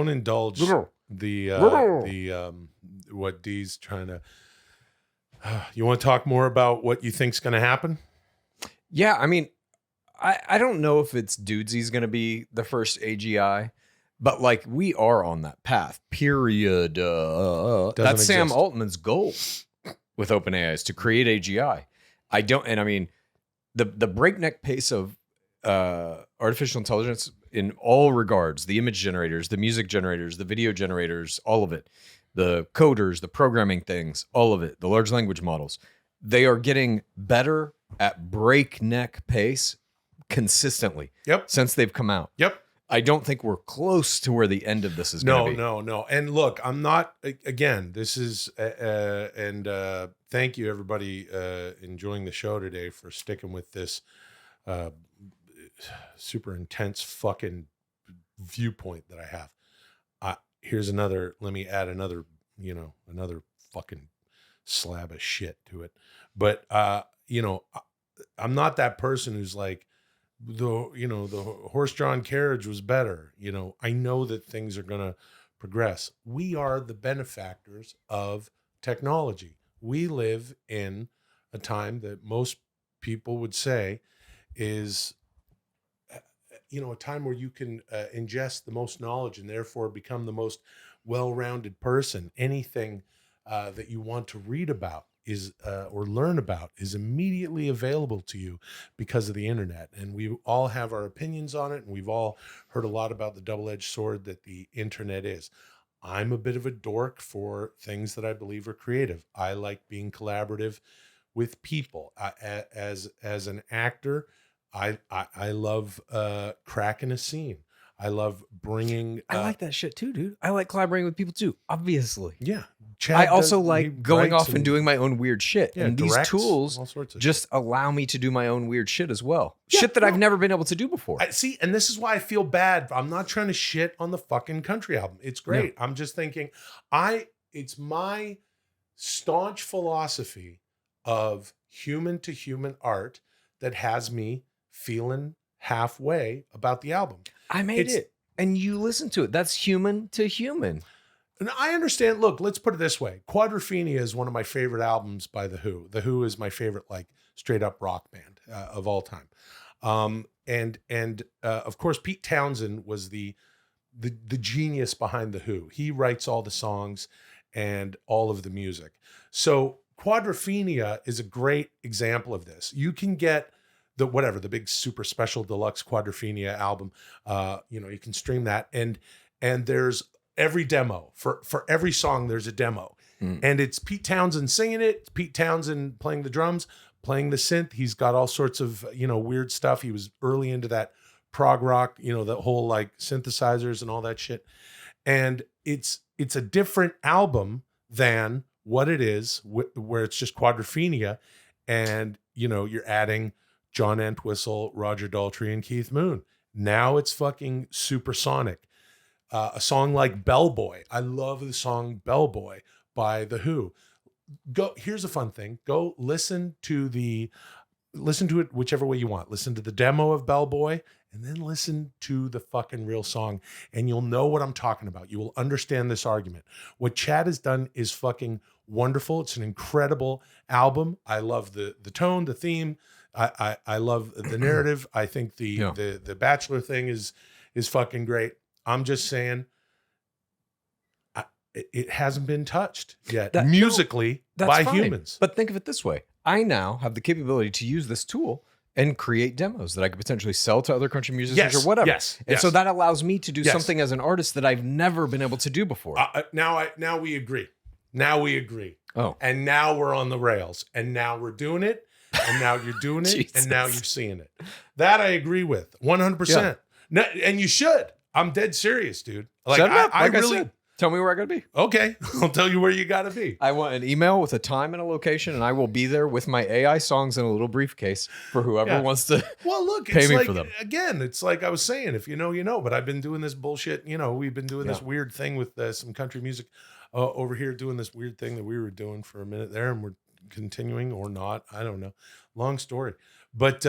indulge the what D's trying to. You want to talk more about what you think's going to happen? Yeah, I mean, I don't know if it's Dudesy's going to be the first AGI, but like we are on that path. Period. That's Sam exist. Altman's goal with OpenAI is to create AGI. I mean, the breakneck pace of artificial intelligence in all regards, the image generators, the music generators, the video generators, all of it, the coders, the programming things, all of it, the large language models, they are getting better at breakneck pace consistently. Yep. Since they've come out. Yep. I don't think we're close to where the end of this is going to be. No. And look, I'm not, again, this is, thank you everybody enjoying the show today for sticking with this super intense fucking viewpoint that I have. Here's another, let me add another, you know, another fucking slab of shit to it. But, you know, I'm not that person who's like, the horse-drawn carriage was better. You know, I know that things are going to progress. We are the benefactors of technology. We live in a time that most people would say is, you know, a time where you can ingest the most knowledge and therefore become the most well-rounded person. Anything that you want to read about is or learn about is immediately available to you because of the internet. And we all have our opinions on it. And we've all heard a lot about the double-edged sword that the internet is. I'm a bit of a dork for things that I believe are creative. I like being collaborative with people. As an actor, I love cracking a scene. I love bringing. I like that shit too, dude. I like collaborating with people too, obviously. Yeah. I also like going off and doing my own weird shit. Yeah, and these directs, tools all sorts of just allow me to do my own weird shit as well. Yeah, Shit that I've never been able to do before. See, and this is why I feel bad. I'm not trying to shit on the fucking country album. It's great. Yeah. I'm just thinking, it's my staunch philosophy of human to human art that has me feeling halfway about the album. I made it. And you listen to it. That's human to human. And I understand. Look, let's put it this way. Quadrophenia is one of my favorite albums by The Who. The Who is my favorite, like, straight up rock band of all time. And of course, Pete Townsend was the genius behind The Who. He writes all the songs and all of the music. So Quadrophenia is a great example of this. You can get the big super special deluxe Quadrophenia album. You can stream that, and there's every demo for every song. There's a demo, and it's Pete Townsend singing it. It's Pete Townsend playing the drums, playing the synth. He's got all sorts of weird stuff. He was early into that prog rock, the whole like synthesizers and all that shit. And it's a different album than what it is where it's just Quadrophenia, and you're adding John Entwistle, Roger Daltrey, and Keith Moon. Now it's fucking supersonic. A song like Bellboy. I love the song Bellboy by The Who. Here's a fun thing. Go listen to it whichever way you want. Listen to the demo of Bellboy and then listen to the fucking real song, and you'll know what I'm talking about. You will understand this argument. What Chad has done is fucking wonderful. It's an incredible album. I love the tone, the theme. I love the narrative. I think the Bachelor thing is fucking great. I'm just saying, it hasn't been touched yet musically by humans. But think of it this way. I now have the capability to use this tool and create demos that I could potentially sell to other country musicians or whatever. And so that allows me to do something as an artist that I've never been able to do before. Now we agree. Oh. And now we're on the rails. And now we're doing it. And now you're doing it. And now you're seeing it. That I agree with 100%. No, and you should. I'm dead serious, dude. Like, Shut up, I like I really, said. Tell me where I gotta be. Okay, I'll tell you where you got to be. I want an email with a time and a location, and I will be there with my AI songs in a little briefcase for whoever wants to. Well, look, pay it's me like, for them. Again, it's like I was saying, if you know, you know. But I've been doing this bullshit. We've been doing this weird thing with some country music over here, doing this weird thing that we were doing for a minute there, and we're continuing or not. I don't know. Long story, but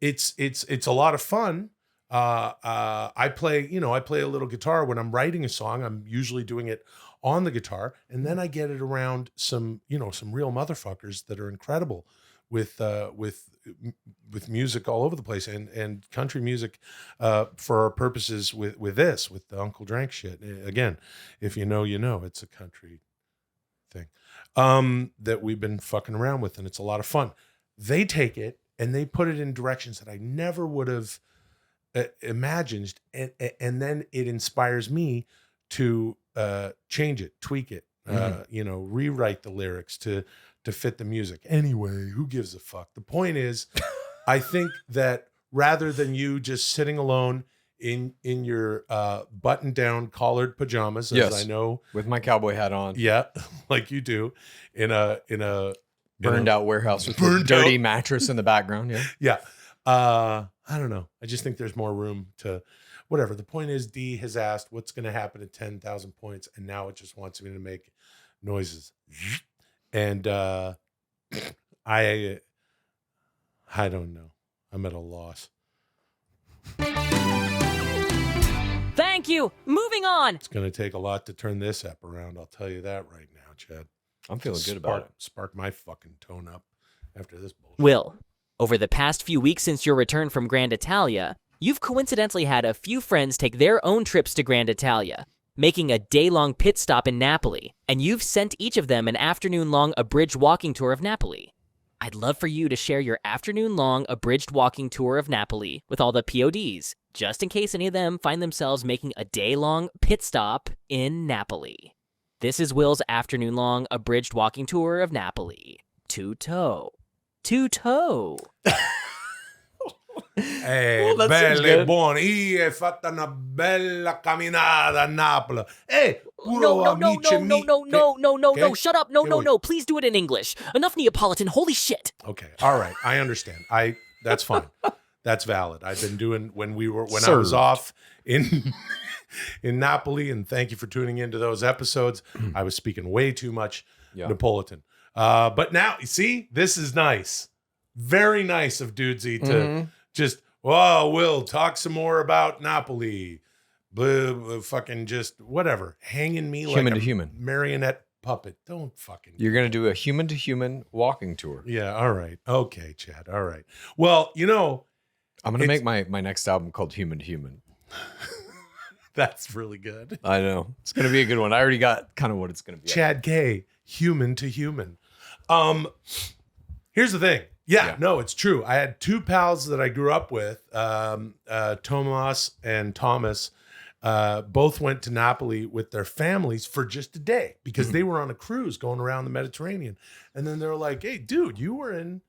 it's a lot of fun. I play a little guitar when I'm writing a song. I'm usually doing it on the guitar, and then I get it around some real motherfuckers that are incredible with music all over the place and country music for our purposes with the Uncle Drank shit. Again, if you know, it's a country thing that we've been fucking around with, and it's a lot of fun. They take it and they put it in directions that I never would have imagined, and then it inspires me to change it, tweak it, rewrite the lyrics to fit the music. Anyway, who gives a fuck? The point is, I think that rather than you just sitting alone in your button down collared pajamas, as I know, with my cowboy hat on, like you do, in a burned out warehouse with a dirty mattress in the background, I don't know. I just think there's more room to whatever. The point is, D has asked what's going to happen at 10,000 points, and now it just wants me to make noises. And I don't know. I'm at a loss. Thank you. Moving on. It's going to take a lot to turn this app around. I'll tell you that right now, Chad. I'm feeling good about it. Spark my fucking tone up after this bullshit. Will, over the past few weeks since your return from Grand Italia, you've coincidentally had a few friends take their own trips to Grand Italia, making a day-long pit stop in Napoli, and you've sent each of them an afternoon-long abridged walking tour of Napoli. I'd love for you to share your afternoon-long abridged walking tour of Napoli with all the PODs, just in case any of them find themselves making a day-long pit stop in Napoli. This is Will's afternoon-long abridged walking tour of Napoli. Two-toe. Belle, buone. Io ho fatto una bella camminata a Napoli. No, shut up. No. Please do it in English. Enough Neapolitan. Holy shit. Okay. All right. I understand. That's fine. That's valid. I've been doing when I was off in Napoli, and thank you for tuning into those episodes. I was speaking way too much Napolitan. But now, you see, this is nice. Very nice of Dudesy to just, Will, talk some more about Napoli. Fucking just whatever. Hanging me human like to a human marionette puppet. Don't fucking. You're going to do a human-to-human walking tour. Yeah, all right. Okay, Chad. All right. Well, I'm going to make my next album called Human to Human. That's really good. I know. It's going to be a good one. I already got kind of what it's going to be. Chad K, human to human. Here's the thing. Yeah, no, it's true. I had two pals that I grew up with, Tomas and Thomas. Both went to Napoli with their families for just a day because they were on a cruise going around the Mediterranean. And then they were like, "Hey, dude, you were in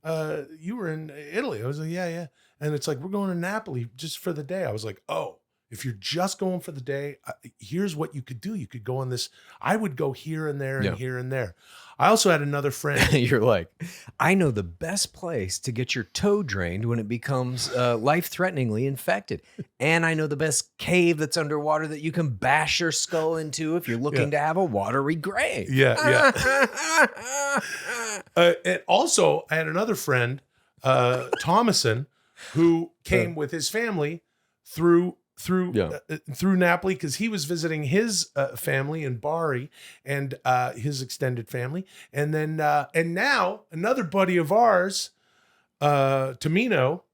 Italy." I was like, "Yeah." And it's like, "We're going to Napoli just for the day." I was like, "Oh, if you're just going for the day, here's what you could do. You could go on this. I would go here and there and here and there." I also had another friend. You're like, I know the best place to get your toe drained when it becomes life-threateningly infected. And I know the best cave that's underwater that you can bash your skull into if you're looking to have a watery grave. Yeah. And also, I had another friend, Thomason, who came with his family through Napoli because he was visiting his family in Bari and his extended family, and then and now another buddy of ours, Tommaso.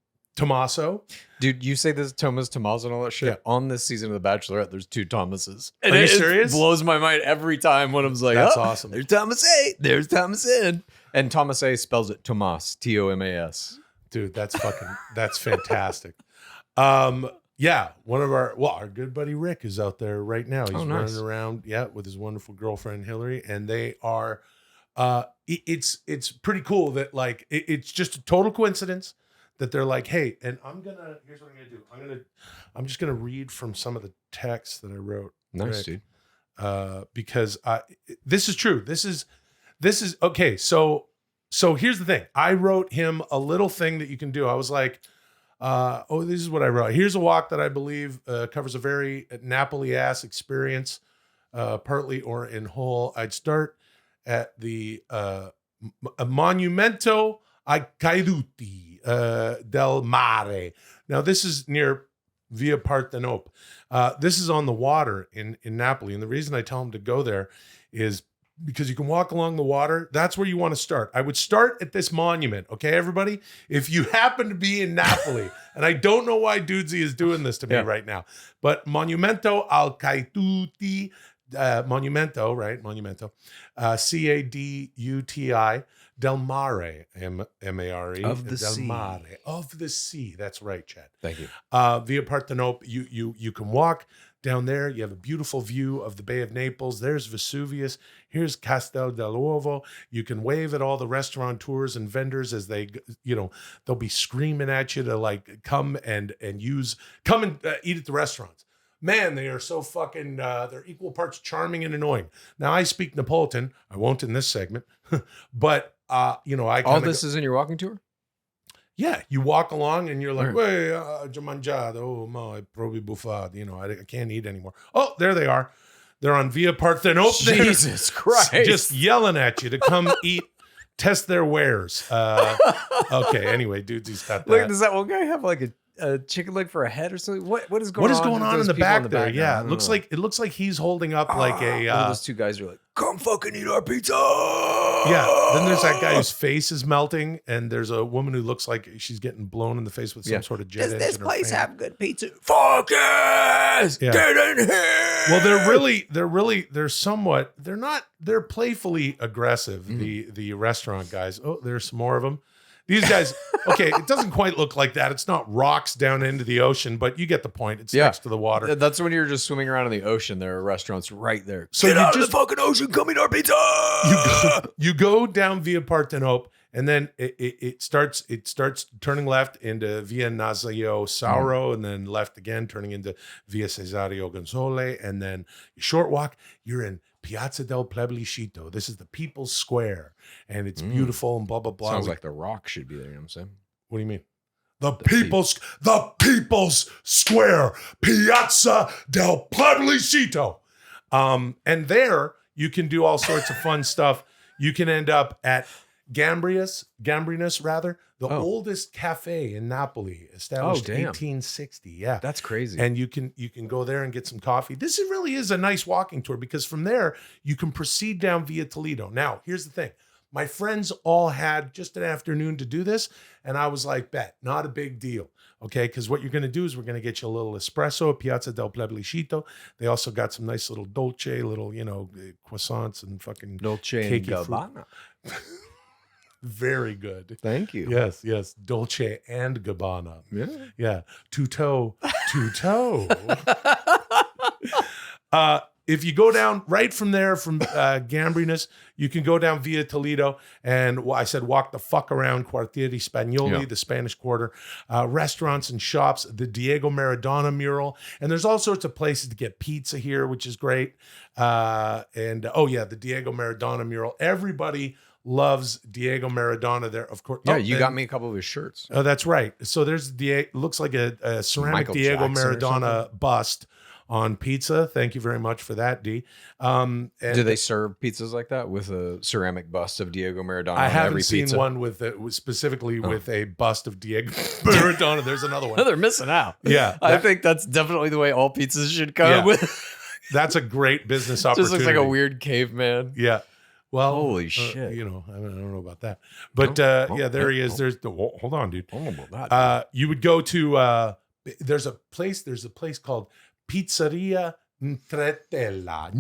Dude, you say this Thomas and all that shit. On this season of The Bachelorette, there's two Thomases. And Are you serious? It blows my mind every time when I'm like, that's awesome. There's Thomas A. There's Thomas N. And Thomas A spells it Tomas, Tomas. Dude, that's fantastic. Yeah, one of our good buddy Rick is out there right now. He's running around, with his wonderful girlfriend Hillary, and they are. It's pretty cool that like it's just a total coincidence that they're like, hey, and here's what I'm gonna do. I'm just gonna read from some of the texts that I wrote. Nice, dude. because this is true. This is okay. So here's the thing. I wrote him a little thing that you can do. I was like, this is what I wrote. Here's a walk that I believe covers a very Napoli-ass experience, partly or in whole. I'd start at the Monumento ai Caduti del Mare. Now, this is near Via Partenope. This is on the water in Napoli. And the reason I tell them to go there is because you can walk along the water. That's where you want to start. I would start at this monument. Okay, everybody? If you happen to be in Napoli, and I don't know why Dudesy is doing this to me right now, but Monumento al Caduti, Monumento, right? Monumento, Caduti del Mare, M-A-R-E. Of the del sea. Mare, of the sea. That's right, Chad. Thank you. Via Partenope, you can walk down there. You have a beautiful view of the Bay of Naples. There's Vesuvius. Here's Castel dell'Uovo. You can wave at all the restaurateurs and vendors as they, they'll be screaming at you to like come and eat at the restaurants. Man, they are so fucking, they're equal parts charming and annoying. Now, I speak Neapolitan. I won't in this segment, but, I all this is in your walking tour? Yeah, you walk along and you're like, "Wait, già mangiato, oh, mo è proprio buffat." I can't eat anymore. Oh, there they are. They're on Via Partenope. Jesus Christ. Just yelling at you to come eat, test their wares. Okay, anyway, dude, he's got that. Look, does that one guy have like a chicken leg for a head or something? What is going on? What is going on in the back there? Yeah, it looks like he's holding up like a. One of those two guys are like, "Come fucking eat our pizza." Yeah. Then there's that guy whose face is melting, and there's a woman who looks like she's getting blown in the face with some sort of jet engine. Does this place have good pizza? Fuck yes! Yeah. Get in here! Well, they're playfully aggressive. The restaurant guys. Oh, there's some more of them. These guys, okay, it doesn't quite look like that. It's not rocks down into the ocean, but you get the point. It's next to the water. That's when you're just swimming around in the ocean. There are restaurants right there. So Get out of the fucking ocean, come eat our pizza! You go down Via Partenope, and then it starts turning left into Via Nazio Sauro, and then left again, turning into Via Cesario Gonzole, and then short walk, you're in Piazza del Plebiscito. This is the People's Square, and it's beautiful and blah, blah, blah. Sounds like The Rock should be there, you know what I'm saying? What do you mean? The People's Square, Piazza del Plebiscito. And there you can do all sorts of fun stuff. You can end up at Gambrinus, the oldest cafe in Napoli, established 1860. Yeah, that's crazy. And you can go there and get some coffee. This really is a nice walking tour because from there you can proceed down Via Toledo. Now, here's the thing. My friends all had just an afternoon to do this, and I was like, bet, not a big deal. Okay, because what you're going to do is we're going to get you a little espresso at Piazza del Plebiscito. They also got some nice little dolce, croissants and fucking Dolce and Gabbana. Very good. Thank you. Yes. Dolce and Gabbana. Yeah. Two-toe. If you go down right from there, from Gambrinus, you can go down Via Toledo, and I said walk the fuck around Quartieri Spagnoli, the Spanish Quarter, restaurants and shops, the Diego Maradona mural, and there's all sorts of places to get pizza here, which is great. The Diego Maradona mural. Everybody loves Diego Maradona there, of course. Yeah, you got me a couple of his shirts. Oh, that's right. So there's looks like a ceramic Michael Diego Jackson Maradona bust on pizza. Thank you very much for that, D. Do they serve pizzas like that with a ceramic bust of Diego Maradona? I haven't every seen pizza? one with a bust of Diego Maradona. There's another one. They're missing out. Yeah, I think that's definitely the way all pizzas should come. That's a great business Just opportunity. looks like a weird caveman. Yeah. Well, holy shit. I don't know about that. But there he is. There's hold on, dude. I don't know about that. You would go to there's a place called Pizzeria Ntretella,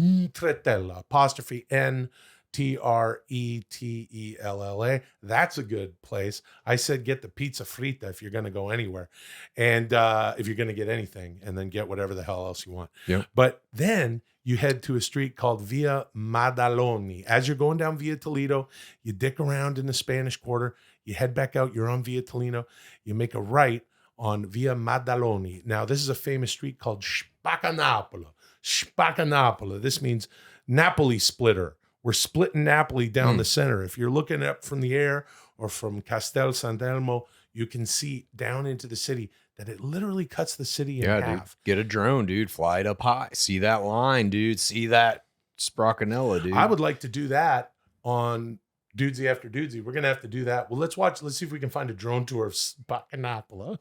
apostrophe N-T-R-E-T-E-L-L-A. That's a good place. I said get the pizza frita if you're going to go anywhere. And if you're going to get anything, and then get whatever the hell else you want. Yep. But then you head to a street called Via Maddaloni. As you're going down Via Toledo, you dick around in the Spanish Quarter, you head back out, you're on Via Toledo, you make a right on Via Maddaloni. Now, this is a famous street called Spaccanapolo. Spacanapola. This means Napoli splitter. We're splitting Napoli down the center. If you're looking up from the air or from Castel Sant'Elmo, you can see down into the city that it literally cuts the city in half. Dude. Get a drone, dude. Fly it up high. See that line, dude. See that Sproccanella, dude. I would like to do that on Dudesy After Dudesy. We're going to have to do that. Well, let's see if we can find a drone tour of Spacanapola.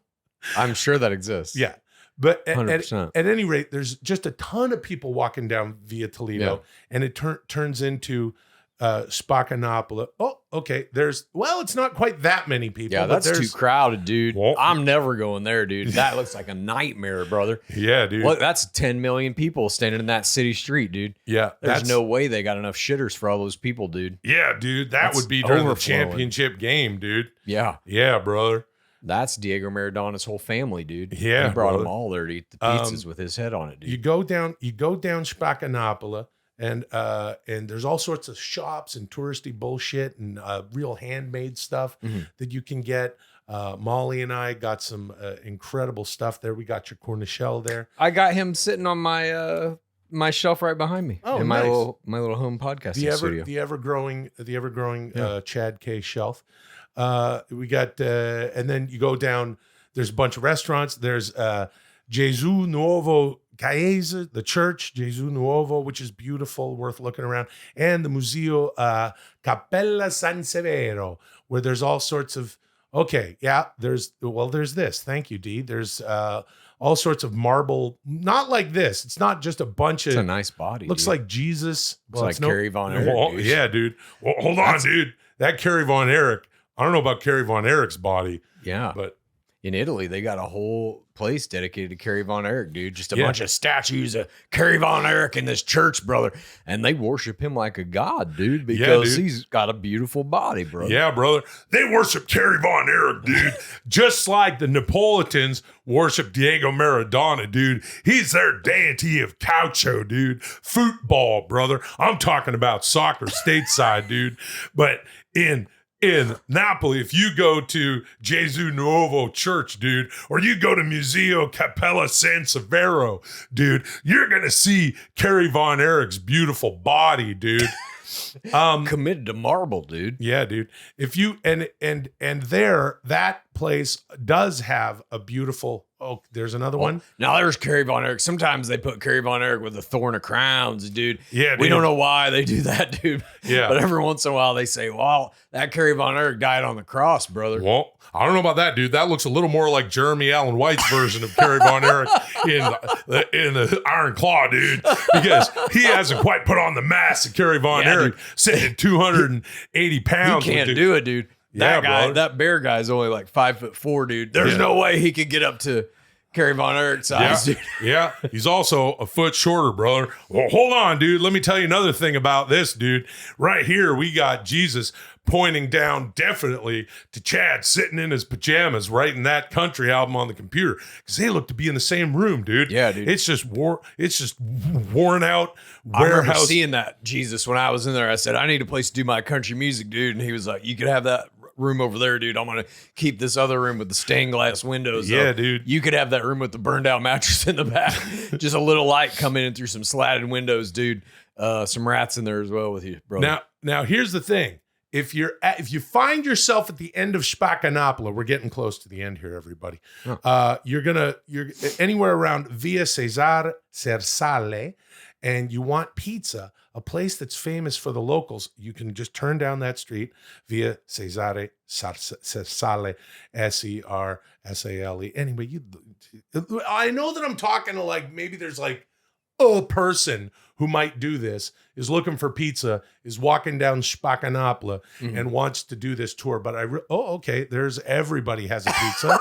I'm sure that exists. Yeah. But at 100%. any rate, there's just a ton of people walking down via Toledo, and it turns into Spacanapola. Oh, okay. It's not quite that many people. Yeah, that's too crowded, dude. Well, I'm never going there, dude. That looks like a nightmare, brother. Yeah, dude. Well, that's 10 million people standing in that city street, dude. Yeah. There's no way they got enough shitters for all those people, dude. Yeah, dude. That would be during the championship game, dude. Yeah. Yeah, brother. That's Diego Maradona's whole family, dude. Yeah, he brought them all there to eat the pizzas with his head on it, dude. You go down Spacanapola, and there's all sorts of shops and touristy bullshit and real handmade stuff that you can get. Molly and I got some incredible stuff there. We got your cornichelle there. I got him sitting on my my shelf right behind me. Oh, in nice. my little home podcasting studio. The ever growing Chad K shelf. We got and then you go down. There's a bunch of restaurants. There's Gesù Nuovo Caese, the church Gesù Nuovo, which is beautiful, worth looking around, and the Museo Cappella San Severo, where there's all sorts of. Okay, yeah, there's this. Thank you, Dee. There's all sorts of marble, not like this. It's not just a bunch of. It's a nice body. Looks dude. like Jesus. Looks like Carrie Von Erich. Well, yeah, dude. Well, hold on, dude. That Carrie Von Erich. I don't know about Carrie Von Erich's body. Yeah, but in Italy, they got a whole place dedicated to Carrie Von Erich, dude. Just a bunch of statues of Carrie Von Erich in this church, brother. And they worship him like a god, dude, because he's got a beautiful body, brother. Yeah, brother. They worship Carrie Von Erich, dude. Just like the Neapolitans worship Diego Maradona, dude. He's their deity of calcio, dude. Football, brother. I'm talking about soccer stateside, dude. But in Napoli, if you go to Gesù Nuovo Church, dude, or you go to Museo Cappella San Severo, dude, you're going to see Carrie Von Erich's beautiful body, dude. Committed to marble, dude. Yeah, dude. If you and there, that place does have a beautiful. Oh, there's another one. Now there's Carrie Von Erich. Sometimes they put Carrie Von Erich with the thorn of crowns, dude. Yeah, dude. We don't know why they do that, dude. Yeah. But every once in a while they say, well, that Carrie Von Erich died on the cross, brother. Well, I don't know about that, dude. That looks a little more like Jeremy Allen White's version of Carrie Von Erich in the Iron Claw, dude, because he hasn't quite put on the mass of Carrie Von Erich, sitting at 280 pounds. He can't do it, dude. That guy, brother. that bear guy's only like 5'4", dude. There's no way he could get up to Carrie Von Erich size, dude. Yeah, he's also a foot shorter, brother. Well, hold on, dude. Let me tell you another thing about this, dude. Right here, we got Jesus pointing down definitely to Chad sitting in his pajamas writing that country album on the computer, because they look to be in the same room, dude. Yeah, dude. It's just worn out I remember warehouse. seeing that Jesus when I was in there. I said, I need a place to do my country music, dude. And he was like, you could have that room over there, dude. I'm gonna keep this other room with the stained glass windows. Yeah, up. dude. You could have that room with the burned out mattress in the back. Just a little light coming in through some slatted windows, dude. Some rats in there as well with you, brother. Now here's the thing. If you find yourself at the end of Spacanapola, we're getting close to the end here, everybody. You're anywhere around Via Cesare Cersale, and you want pizza, a place that's famous for the locals. You can just turn down that street, Via Cesare Cersale, Sersale. Anyway, I know that I'm talking to like, maybe there's like a person who might do this, is looking for pizza, is walking down Spacanapola and wants to do this tour. But okay, there's everybody has a pizza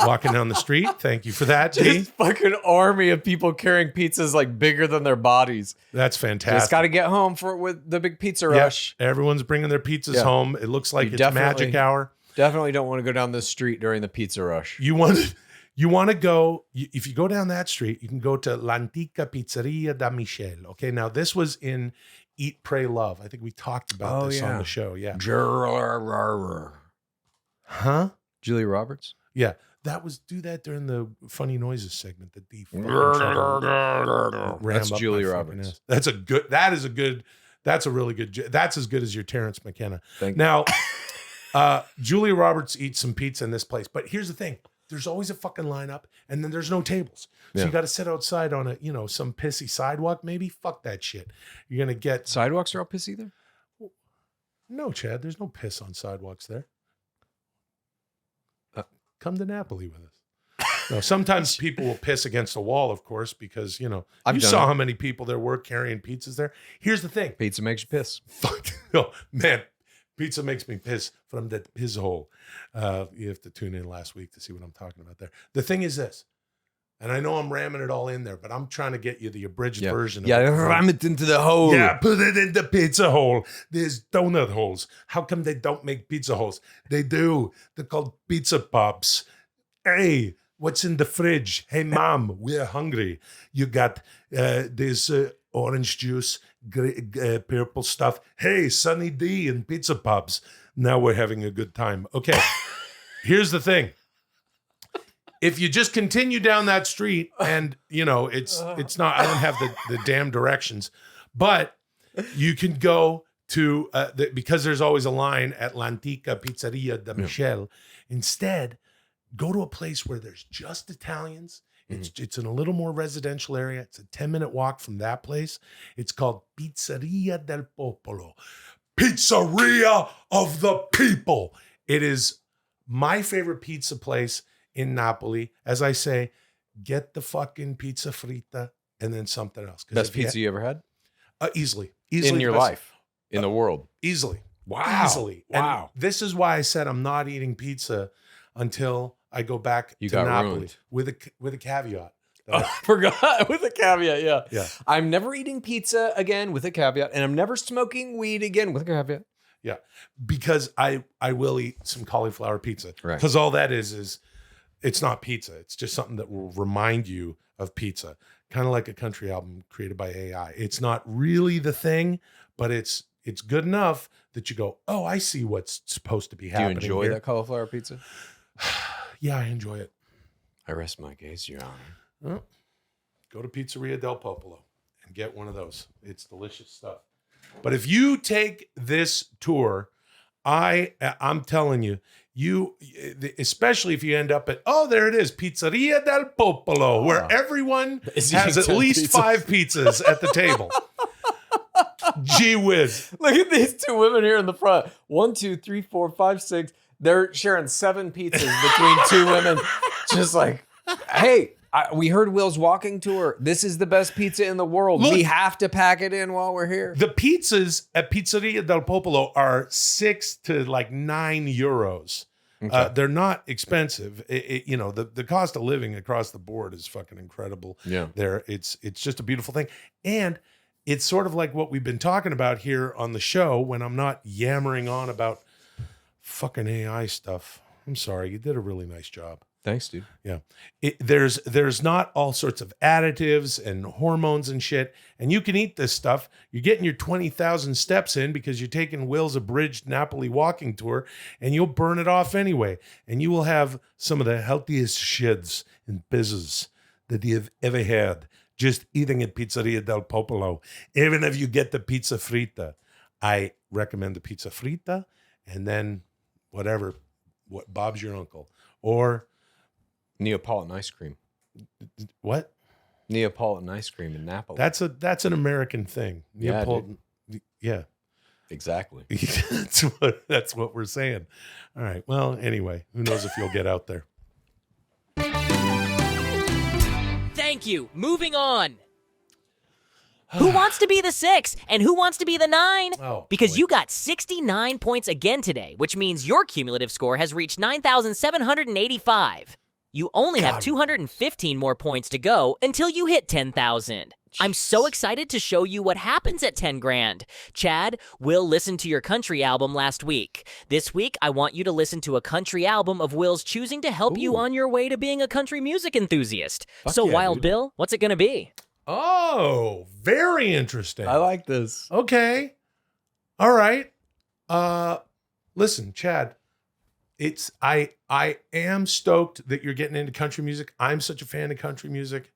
walking down the street. Thank you for that, G. Just fucking army of people carrying pizzas like bigger than their bodies. That's fantastic. Just got to get home with the big pizza rush. Everyone's bringing their pizzas home. It looks like it's magic hour. Definitely don't want to go down this street during the pizza rush. You want to go, if you go down that street, you can go to L'Antica Pizzeria da Michele. Okay, now this was in Eat, Pray, Love. I think we talked about this on the show. Yeah. Huh? Julia Roberts? Yeah. Do that during the funny noises segment. That the That's Julia Roberts. That's a really good. That's as good as your Terrence McKenna. Thank now, Julia Roberts eats some pizza in this place, but here's the thing: there's always a fucking lineup, and then there's no tables, so you got to sit outside on some pissy sidewalk. Maybe fuck that shit. You're gonna get sidewalks are all pissy there. No, Chad. There's no piss on sidewalks there. Come to Napoli with us. No, sometimes people will piss against a wall, of course, because, you saw how many people there were carrying pizzas there. Here's the thing. Pizza makes you piss. Fuck. Oh, man. Pizza makes me piss from that piss hole. You have to tune in last week to see what I'm talking about there. The thing is this, and I know I'm ramming it all in there, but I'm trying to get you the abridged version. Ram it into the hole. Yeah, put it in the pizza hole. There's donut holes. How come they don't make pizza holes? They do. They're called pizza pops. Hey, what's in the fridge? Hey, Mom, we're hungry. You got this orange juice, purple stuff. Hey, Sunny D and pizza pops. Now we're having a good time. Okay, here's the thing. If you just continue down that street and, it's not, I don't have the damn directions, but you can go to, because there's always a line at L'Antica Pizzeria de Michel. Instead, go to a place where there's just Italians. It's in a little more residential area. It's a 10-minute walk from that place. It's called Pizzeria del Popolo. Pizzeria of the people. It is my favorite pizza place in Napoli. As I say, get the fucking pizza fritta and then something else. Best pizza you ever had? Easily in your life, in the world. Easily. Wow. Easily. Wow. And this is why I said I'm not eating pizza until I go back to Napoli ruined. with a caveat. I forgot with a caveat. Yeah. I'm never eating pizza again with a caveat, and I'm never smoking weed again with a caveat. Yeah, because I will eat some cauliflower pizza. Right. Because all that is it's not pizza. It's just something that will remind you of pizza. Kind of like a country album created by AI. It's not really the thing, but it's good enough that you go, oh, I see what's supposed to be happening. Do you enjoy here. that cauliflower pizza? Yeah, I enjoy it. I rest my case, Your Honor. Well, go to Pizzeria del Popolo and get one of those. It's delicious stuff. But if you take this tour, I'm telling you, especially if you end up at, there it is, Pizzeria del Popolo, where everyone has at least 5 pizzas at the table. Gee whiz. Look at these two women here in the front. 1, 2, 3, 4, 5, 6. They're sharing 7 pizzas between 2 women. Just like, hey, we heard Will's walking tour. This is the best pizza in the world. Look, we have to pack it in while we're here. The pizzas at Pizzeria del Popolo are 6 to like 9 euros. Okay. They're not expensive. The cost of living across the board is fucking incredible. Yeah, it's just a beautiful thing, and it's sort of like what we've been talking about here on the show. When I'm not yammering on about fucking AI stuff. I'm sorry, you did a really nice job. Thanks, dude. Yeah. There's not all sorts of additives and hormones and shit. And you can eat this stuff. You're getting your 20,000 steps in because you're taking Will's abridged Napoli walking tour, and you'll burn it off anyway. And you will have some of the healthiest shits and pizzas that you've ever had just eating at Pizzeria del Popolo. Even if you get the pizza fritta, I recommend the pizza fritta, and then what Bob's your uncle. Or Neapolitan ice cream. What? Neapolitan ice cream in Napoli. That's an American thing. Neapolitan. Yeah. Exactly. That's what we're saying. All right. Well, anyway, who knows if you'll get out there. Thank you. Moving on. Who wants to be the 6 and who wants to be the 9? Because you got 69 points again today, which means your cumulative score has reached 9,785. You only have 215 more points to go until you hit 10,000. I'm so excited to show you what happens at 10 grand. Chad, Will listened to your country album last week. This week, I want you to listen to a country album of Will's choosing to help you on your way to being a country music enthusiast. So, Wild Bill, what's it going to be? Oh, very interesting. I like this. Okay. All right. Listen, Chad, I am stoked that you're getting into country music. I'm such a fan of country music.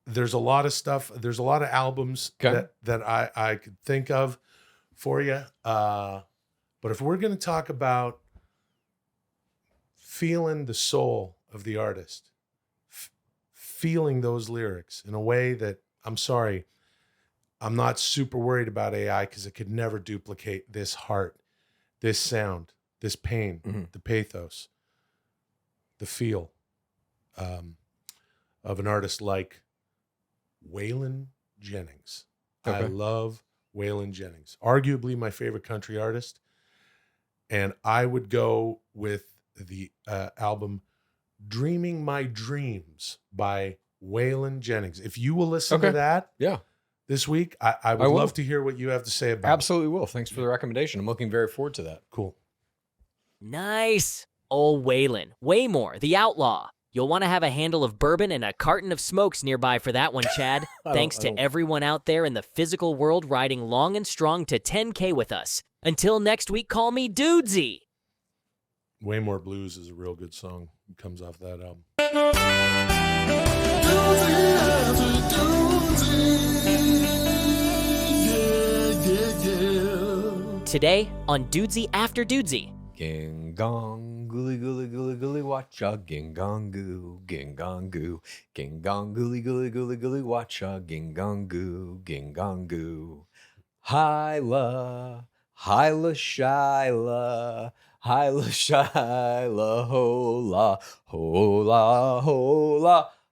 There's a lot of stuff. There's a lot of albums Okay. that I could think of for you. But if we're going to talk about feeling the soul of the artist, feeling those lyrics in a way that, I'm sorry, I'm not super worried about AI because it could never duplicate this heart, this sound, this pain, the pathos, the feel of an artist like Waylon Jennings. Okay. I love Waylon Jennings, arguably my favorite country artist. And I would go with the album Dreaming My Dreams by Waylon Jennings. If you will listen to that this week, I would love to hear what you have to say about Absolutely will. Thanks for the recommendation. I'm looking very forward to that. Cool. Nice. Old Waylon. Waymore, the outlaw. You'll want to have a handle of bourbon and a carton of smokes nearby for that one, Chad. Thanks to everyone out there in the physical world riding long and strong to 10K with us. Until next week, call me Dudesy. Waymore Blues is a real good song. It comes off that album. Today on Dudesy After Dudesy. Ging gong, gooly gooly gooly gooly watcha, ging gong goo, ging gong goo, ging gong gooly gooly gooly gooly watcha, ging gong goo, ging gong goo. Hyla, Hyla Shyla, Hyla Shyla, hola, hola, hola,